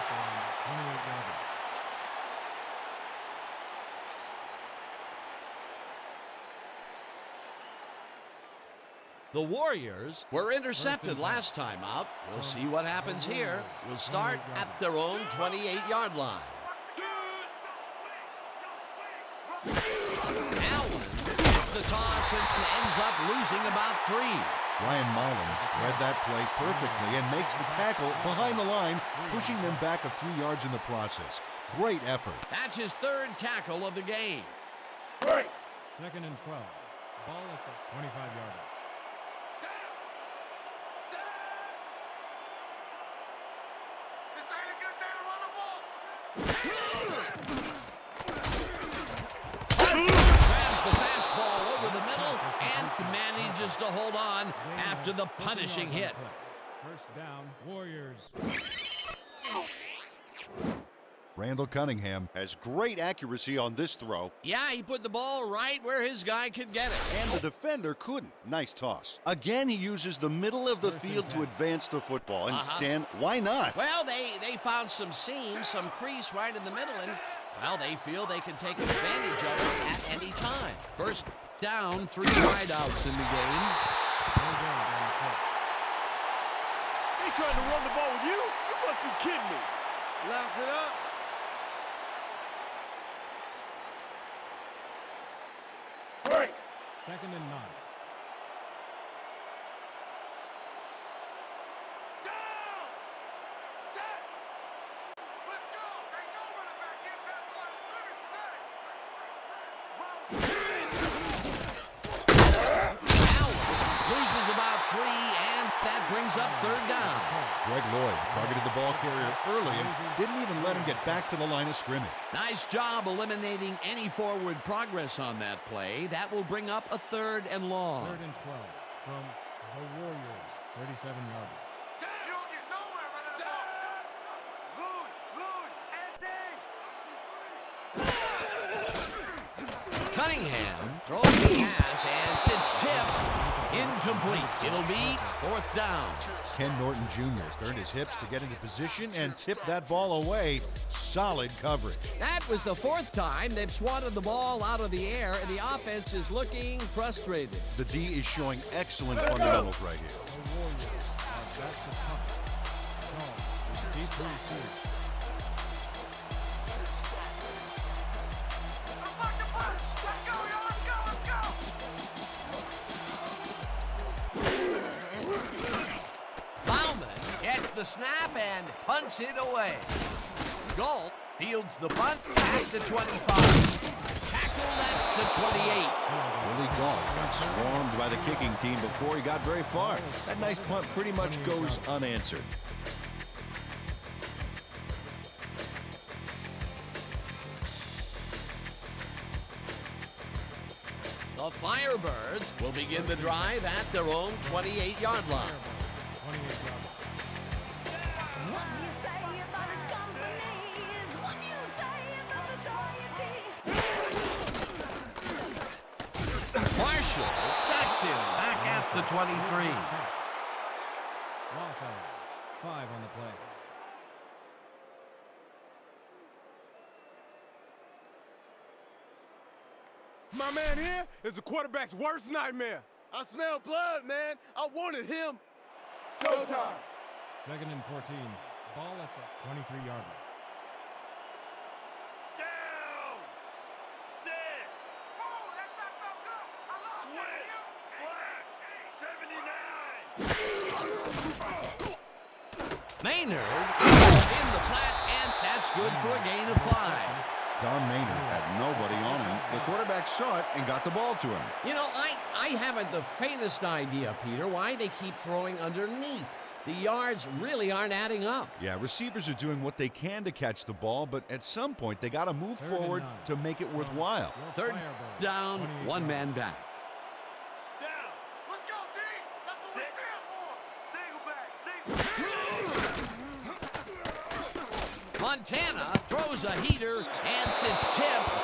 The Warriors were intercepted last time out. We'll see what happens here. We'll start at their own 28-yard line. Allen gets the toss and ends up losing about 3. Ryan Mullins read that play perfectly and makes the tackle behind the line, pushing them back a few yards in the process. Great effort. That's his third tackle of the game. Second and 12. Ball at the 25-yard line. Grabs the fastball over the middle and manages to hold on after the punishing hit. First down, Warriors. Randall Cunningham Has great accuracy on this throw, Yeah, he put the ball right where his guy could get it. and the defender couldn't. Nice toss. Again, he uses the middle of the field to advance the football. And Dan, why not? Well, they found some seam, some crease right in the middle, and, well, they feel they can take advantage of it at any time. First down, 3 wideouts in the game. They trying to run the ball with you? You must be kidding me. Laugh it up. Second and 9. Loses about 3, and that brings up third down. Greg Lloyd targeted the ball carrier early and didn't even let him get back to the line of scrimmage. Nice job eliminating any forward progress on that play. That will bring up a 3rd and long. Third and 12 from the Warriors. 37-yard line. Cunningham throws the pass, and it's tipped. Incomplete. It'll be 4th down. Ken Norton Jr. turned his hips to get into position and tipped that ball away. Solid coverage. That was the 4th time they've swatted the ball out of the air, and the offense is looking frustrated. The D is showing excellent fundamentals right here. The Warriors are back to cover. No, deep to receive. The snap and punts it away. Galt fields the punt at the 25. Tackled at the 28. Willie Galt got swarmed by the kicking team before he got very far. That nice punt pretty much goes unanswered. The Firebirds will begin the drive at their own 28-yard line. 28-yard line. What do you say about his companies? What do you say about society? Marshall sacks him back at the 23. Loss of 5 on the play. My man here is the quarterback's worst nightmare. I smell blood, man. I wanted him. Showtime. Second and 14. Ball at the 23-yard line. Down. Set. Whoa, that's not so good. I love Switch. Black. 79. Maynard in the flat, and that's good for a gain of 5. Don Maynard had nobody on him. The quarterback saw it and got the ball to him. You know, I haven't the faintest idea, Peter, why they keep throwing underneath. The yards really aren't adding up. Yeah, receivers are doing what they can to catch the ball, but at some point they got to move forward to make it worthwhile. Third down, one man back. Down. Let's go, D. That's what we stand for. Single back. Single. Montana throws a heater, and it's tipped.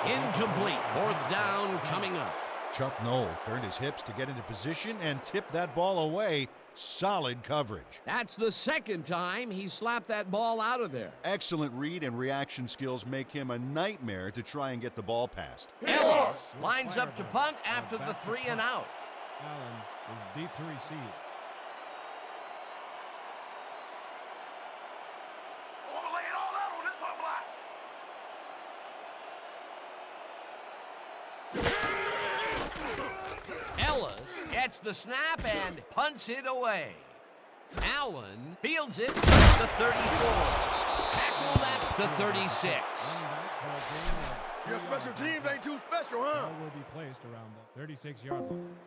Incomplete. 4th down coming up. Chuck Knoll turned his hips to get into position and tipped that ball away. Solid coverage. That's the 2nd time he slapped that ball out of there. Excellent read and reaction skills make him a nightmare to try and get the ball past. Ellis lines up to punt after the 3 and out. Allen is deep to receive. I'm gonna lay it all out on this one block. Ellis gets the snap and punts it away. Allen fields it at the 34. Tackled at the 36. Your special teams ain't too special, huh? Ball will be placed around the 36-yard line.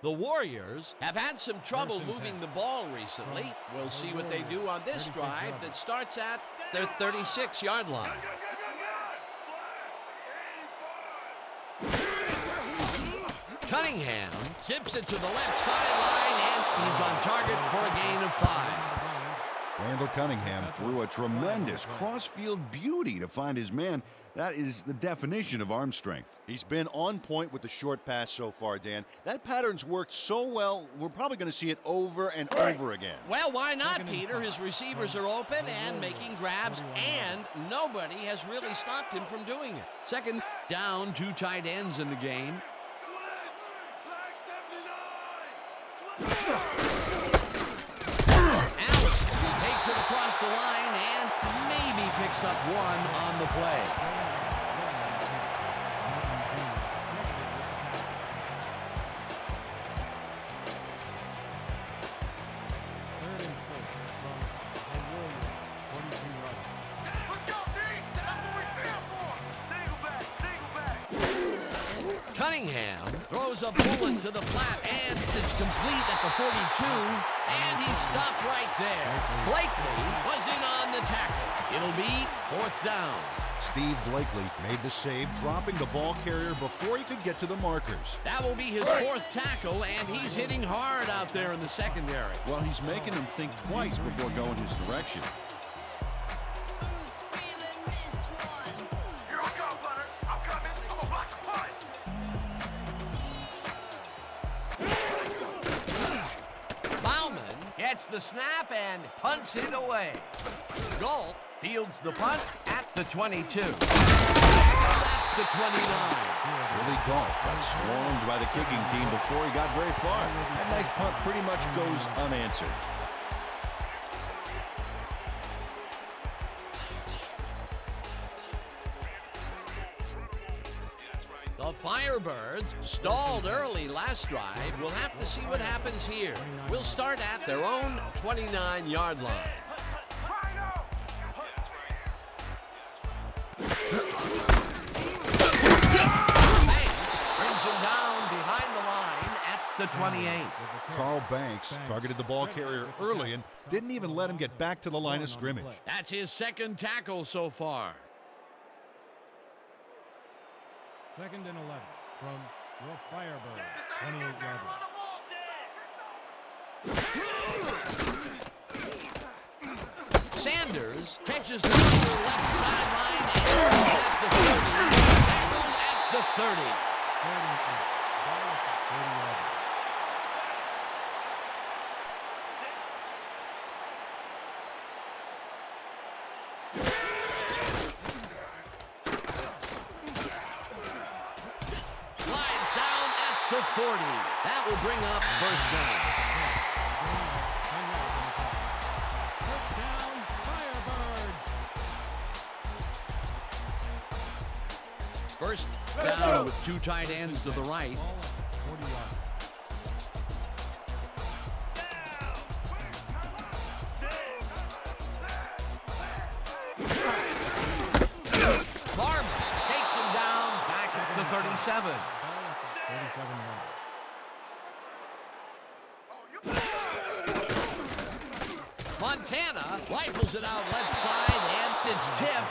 The Warriors have had some trouble moving the ball recently. We'll see what they do on this drive that starts at their 36-yard line. Cunningham zips it to the left sideline, and he's on target for a gain of 5. Randall Cunningham threw a tremendous cross-field beauty to find his man. That is the definition of arm strength. He's been on point with the short pass so far, Dan. That pattern's worked so well, we're probably going to see it over and over again. Well, why not, Peter? His receivers are open and making grabs, and nobody has really stopped him from doing it. 2nd down, 2 tight ends in the game. Takes it across the line and maybe picks up 1 on the play. Cunningham throws a bullet to the flat, and it's complete at the 42, and he's stopped right there. Blakely was in on the tackle. It'll be 4th down. Steve Blakely made the save, dropping the ball carrier before he could get to the markers. That will be his 4th tackle, and he's hitting hard out there in the secondary. Well, he's making them think twice before going his direction. Here I go, Butter. I'm coming. I'm gonna block the punt. Bauman gets the snap and punts it away. Galt fields the punt at the 22. At the 29. Billy Galt got swarmed by the kicking team before he got very far. That nice punt pretty much goes unanswered. The Firebirds stalled early last drive. We'll have to see what happens here. We'll start at their own 29-yard line. Brings him down behind the line at the 28. Carl Banks targeted the ball carrier early and didn't even let him get back to the line of scrimmage. That's his 2nd tackle so far. 2nd and 11 from your Firebird, 28-yard line. Sanders catches the left sideline and is at the 30. Tackled at the 30. 30-yard line. Slides down at the 40. That will bring up 1st down. Touchdown, Firebirds. First down with two tight ends to the right. 40 yards. Barber takes him down back at the 37. 37 yards. Montana rifles it out left side, and it's tipped.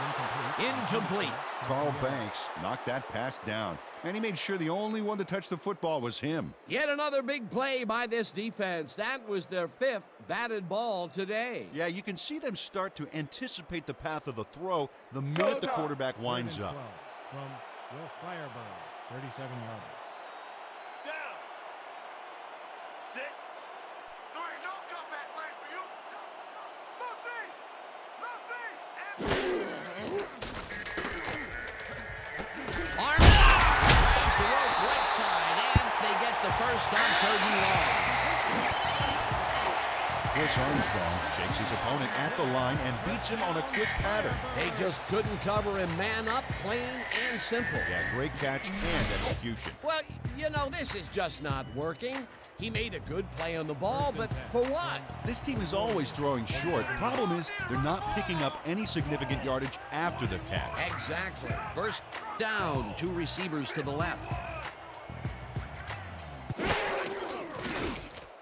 Incomplete. Carl Banks knocked that pass down, and he made sure the only one to touch the football was him. Yet another big play by this defense. That was their 5th batted ball today. Yeah, you can see them start to anticipate the path of the throw the minute the quarterback winds up. From Will Firebird, 37 yards. Down. Sit. There ain't no comeback plan for you. Arnold grabs the rope right side, and they get the first on 3rd and long. Chris Armstrong shakes his opponent at the line and beats him on a quick pattern. They just couldn't cover him man up, plain and simple. Yeah, great catch and execution. Well, you know, this is just not working. He made a good play on the ball, but for what? This team is always throwing short. Problem is, they're not picking up any significant yardage after the catch. Exactly. First down, 2 receivers to the left.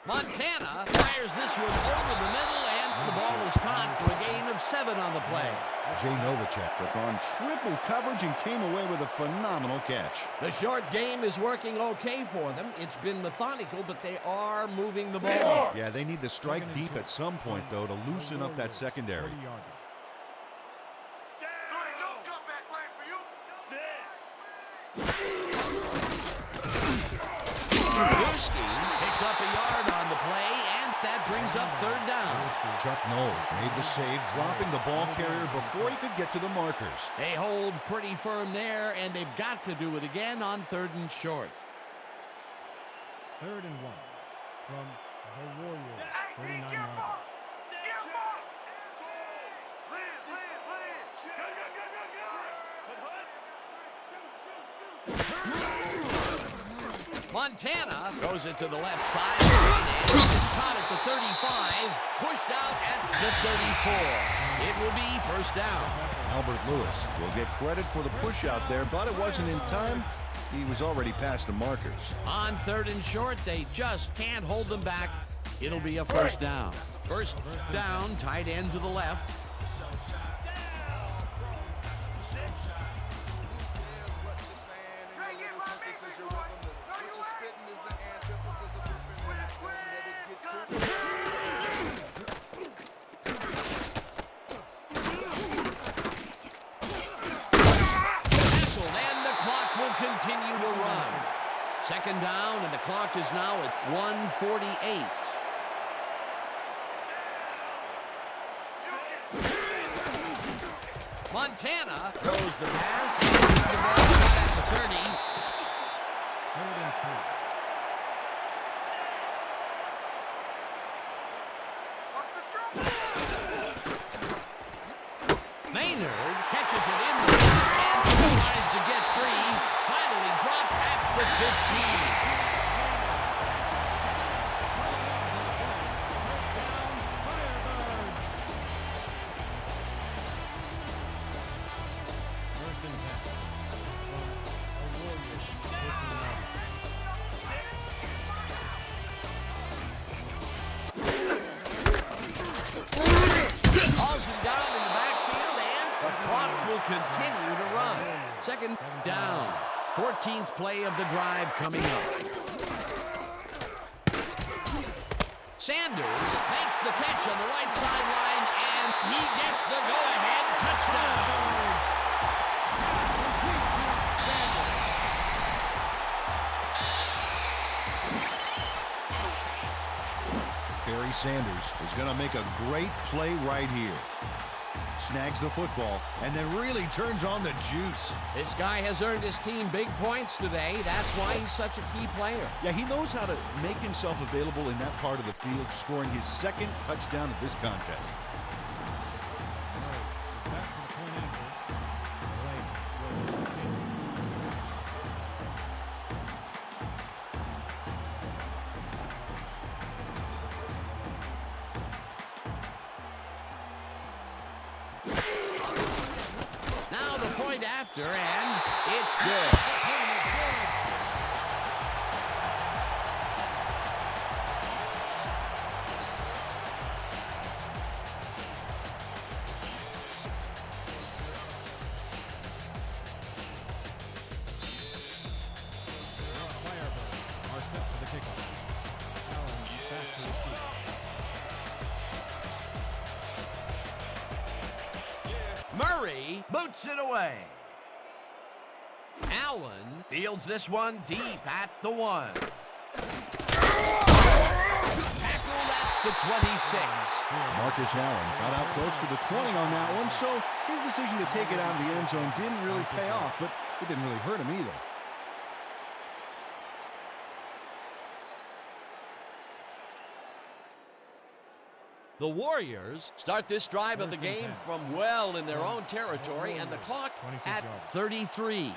Montana fires this one over the middle, and the ball is caught for a gain of 7 on the play. Jay Novacek took on triple coverage and came away with a phenomenal catch. The short game is working okay for them. It's been methodical, but they are moving the ball. Yeah, they need to strike deep at some point, though, to loosen up that secondary. 40 yards. There ain't no comeback plan for you. Guski picks up a yard on the play, and that brings up 3rd down. Chuck Noll made the save, dropping the ball carrier before he could get to the markers. They hold pretty firm there, and they've got to do it again on 3rd and short. 3rd and 1 from the Warriors, Hey, 39 get yards. ball. Get ball. Land. Go. Montana throws it to the left side, and it's caught at the 35, pushed out at the 34. It will be first down. Albert Lewis will get credit for the push out there, but it wasn't in time. He was already past the markers. On 3rd and short, they just can't hold them back. It'll be a first down. First down, tight end to the left. Continue to run. 2nd down, and the clock is now at 1:48. Montana throws the pass. The ball at the 30. 3rd and 3. Maynard catches it in the and tries to get free. Finally dropped at the 15. First and 10 from the Warriors, 15 yards. Calls him down in the backfield, and the clock will continue to run. 2nd down. 14th play of the drive coming up. Sanders makes the catch on the right sideline, and he gets the go-ahead touchdown. Barry Sanders is going to make a great play right here. Snags the football and then really turns on the juice. This guy has earned his team big points today. That's why he's such a key player. Yeah, he knows how to make himself available in that part of the field, scoring his 2nd touchdown of this contest. Back to the point after. Delay will continue. point after, and it's good. Murray boots it away. Allen fields this one deep at the 1. Tackled at the 26. Marcus Allen got out close to the 20 on that one, so his decision to take it out of the end zone didn't really pay off, but it didn't really hurt him either. The Warriors start this drive of the game from well in their own territory, and the clock at 33.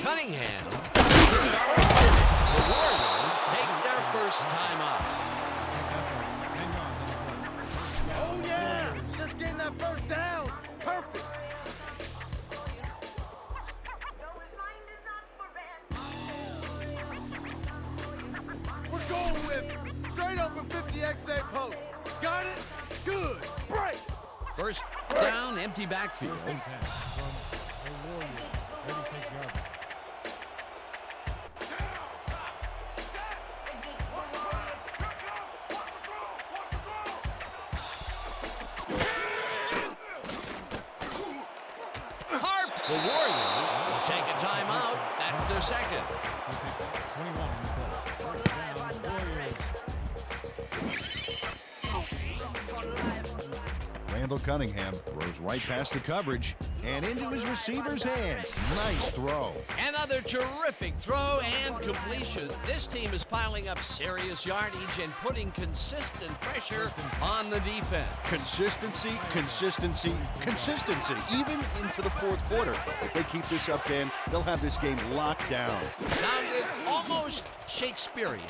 Cunningham. The Warriors take their first time up. Oh, yeah! Just getting that first down. Perfect. We're going with it. Straight open 50XA post. Got it? Good. Break. First down, empty backfield. From the Warriors, 36 yards. The Warriors will take a timeout. That's their second. 21 on the play. First down, Warriors. Randall Cunningham throws right past the coverage and into his receiver's hands. Nice throw. Another terrific throw and completion. This team is piling up serious yardage and putting consistent pressure on the defense. Consistency, consistency, consistency, even into the fourth quarter. If they keep this up, Dan, they'll have this game locked down. Sounded almost Shakespearean.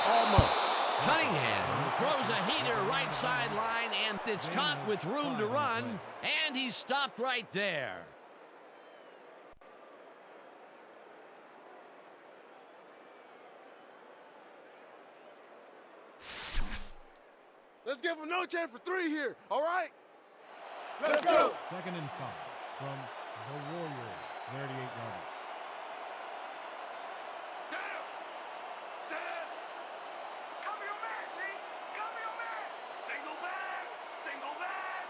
Almost. Cunningham throws a heater right sideline, and it's caught with room to run, and he's stopped right there. Let's give him no chance for 3 here, all right? Let's go. 2nd and 5 from the Warriors, 38 yards. Cover your man, G. Cover your man. Single back. Single back.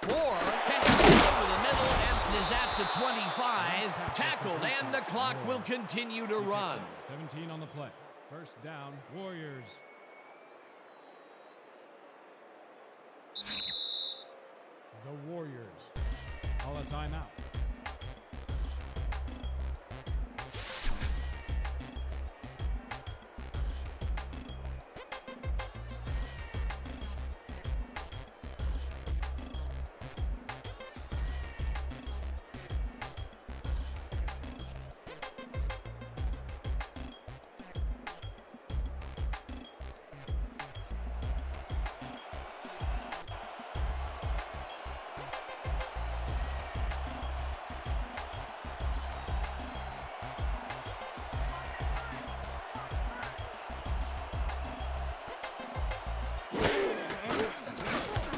Moore catches it over the middle and is at the 25. Tackled, and the clock will continue to run. 17 on the play. First down, Warriors. The Warriors call a timeout.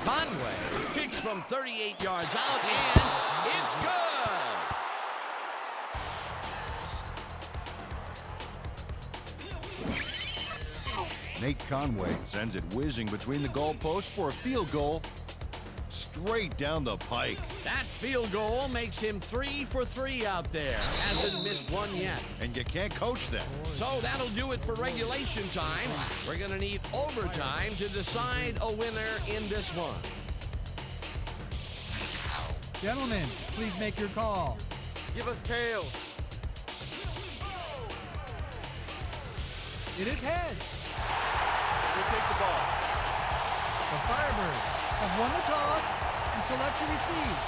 Conway kicks from 38 yards out, and it's good. Nate Conway sends it whizzing between the goalposts for a field goal straight down the pike. That field goal makes him 3 for 3 out there. Hasn't missed one yet. And you can't coach that. So that'll do it for regulation time. We're going to need overtime to decide a winner in this one. Gentlemen, please make your call. Give us Kales. It is heads. We'll take the ball. The Firebirds have won the toss and select to receive.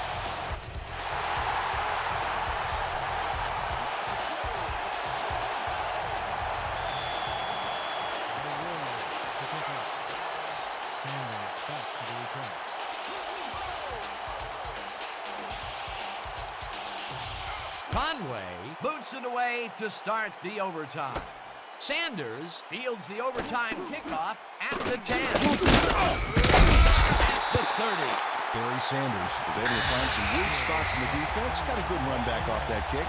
Conway boots it away to start the overtime. Sanders fields the overtime kickoff at the 10. At the 30. Barry Sanders is able to find some weak spots in the defense. Got a good run back off that kick.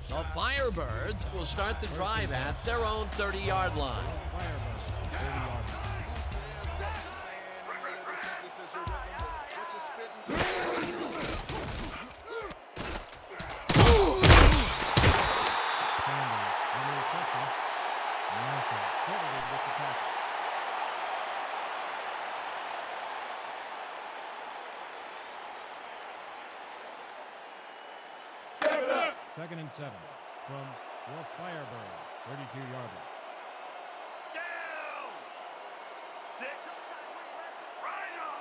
The Firebirds will start the drive at their own 30-yard line. Second and 7 from your Firebirds, 32-yard line. Down. Sit. Right on.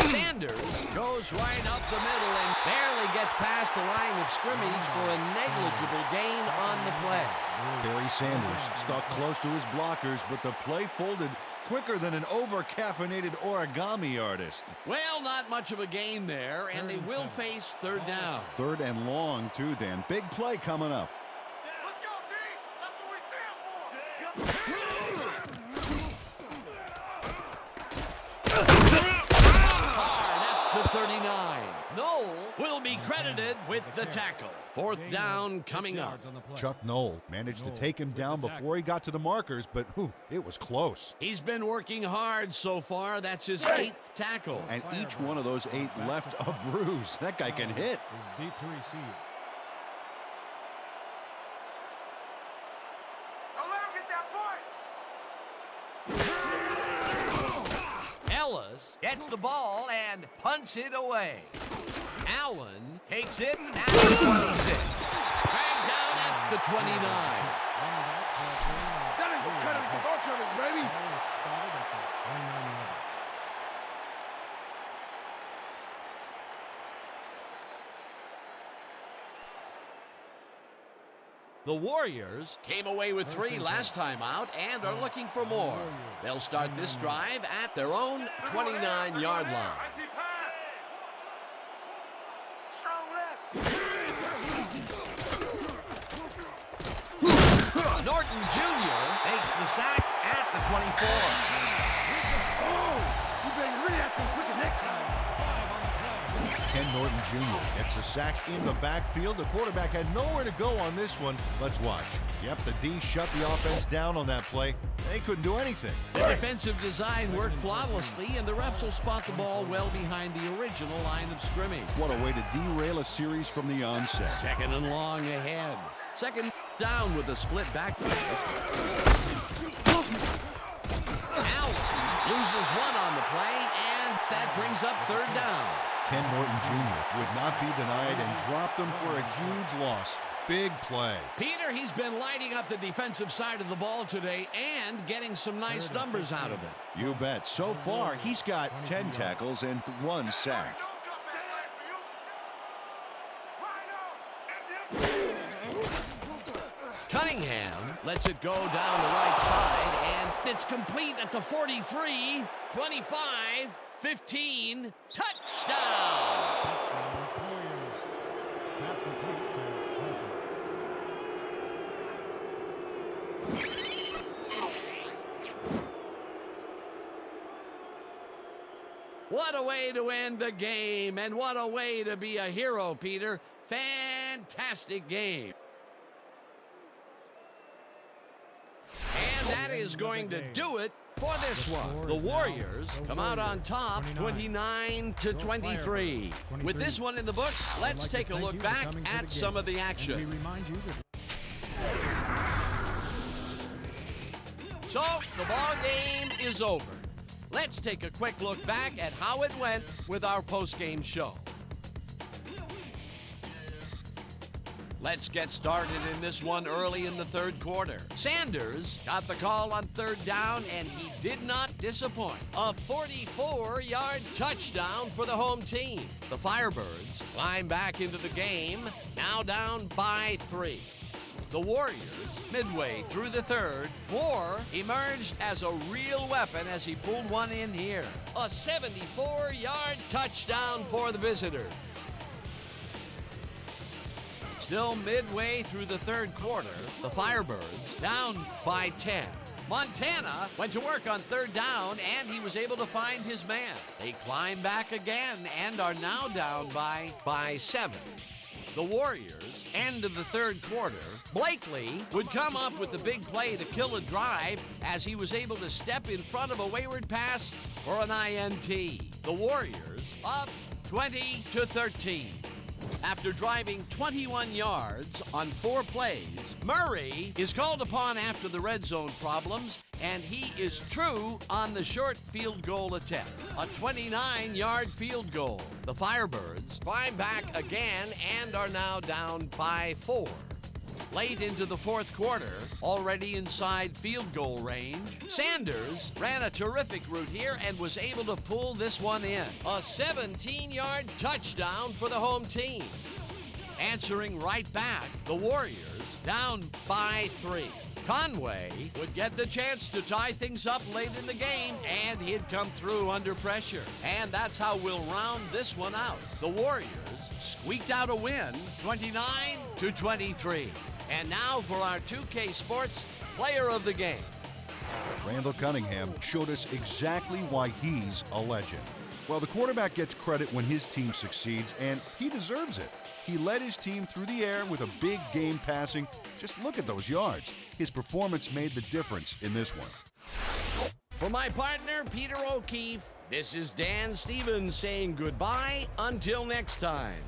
Sanders goes right up the middle and barely gets past the line of scrimmage for a negligible gain on the play. Barry Sanders stuck close to his blockers, but the play folded quicker than an over-caffeinated origami artist. Well, not much of a gain there, and they will face third down. Third and long, too, Dan. Big play coming up. Let's go, D. That's what we stand for. Hard at the 39. Noel will be credited with the tackle. Fourth down coming up. Chuck Noll managed to take him down before he got to the markers, but it was close. He's been working hard so far. That's his 8th tackle. And each one of those 8 left a bruise. That guy can hit. Is deep to receive. Don't let him get that point. Ellis gets the ball and punts it away. Allen takes it at the 26. Dragged down at the 29. That ain't gonna cut it because our coverage, baby. The Warriors came away with 3 last time out and are looking for more. They'll start this drive at their own 29-yard line. Norton Jr. makes the sack at the 24. You better read that thing quicker next time. Ken Norton Jr. gets a sack in the backfield. The quarterback had nowhere to go on this one. Let's watch. Yep, the D shut the offense down on that play. They couldn't do anything. The defensive design worked flawlessly, and the refs will spot the ball well behind the original line of scrimmage. What a way to derail a series from the onset. Second and long ahead. Second down with a split backfield. Allen loses one on the play, and that brings up third down. Ken Norton Jr. would not be denied and dropped them for a huge loss. Big play. Peter, he's been lighting up the defensive side of the ball today and getting some nice numbers out of it. You bet. So far, he's got 10 tackles and 1 sack. Cunningham lets it go down the right side, and it's complete at the 43, 25, 15, touchdown! Pass complete to What a way to end the game, and what a way to be a hero, Peter. Fantastic game. And that is going to do it for this one. The Warriors come out on top 29-23. With this one in the books, let's take a look back at some of the action. So the ball game is over. Let's take a quick look back at how it went with our post-game show. Let's get started in this one early in the third quarter. Sanders got the call on third down, and he did not disappoint. A 44-yard touchdown for the home team. The Firebirds climb back into the game, now down by 3. The Warriors, midway through the third, Moore emerged as a real weapon as he pulled one in here. A 74-yard touchdown for the visitors. Still midway through the third quarter, the Firebirds down by 10. Montana went to work on third down, and he was able to find his man. They climb back again and are now down by 7. The Warriors, end of the third quarter, Blakely would come up with the big play to kill a drive as he was able to step in front of a wayward pass for an INT. The Warriors up 20-13. After driving 21 yards on 4 plays, Murray is called upon after the red zone problems, and he is true on the short field goal attempt. A 29-yard field goal. The Firebirds climb back again and are now down by 4. Late into the fourth quarter, already inside field goal range, Sanders ran a terrific route here and was able to pull this one in. A 17-yard touchdown for the home team. Answering right back, the Warriors down by 3. Conway would get the chance to tie things up late in the game, and he'd come through under pressure. And that's how we'll round this one out. The Warriors squeaked out a win, 29-23. And now for our 2K Sports Player of the Game. Randall Cunningham showed us exactly why he's a legend. Well, the quarterback gets credit when his team succeeds, and he deserves it. He led his team through the air with a big game passing. Just look at those yards. His performance made the difference in this one. For my partner, Peter O'Keefe, this is Dan Stevens saying goodbye until next time.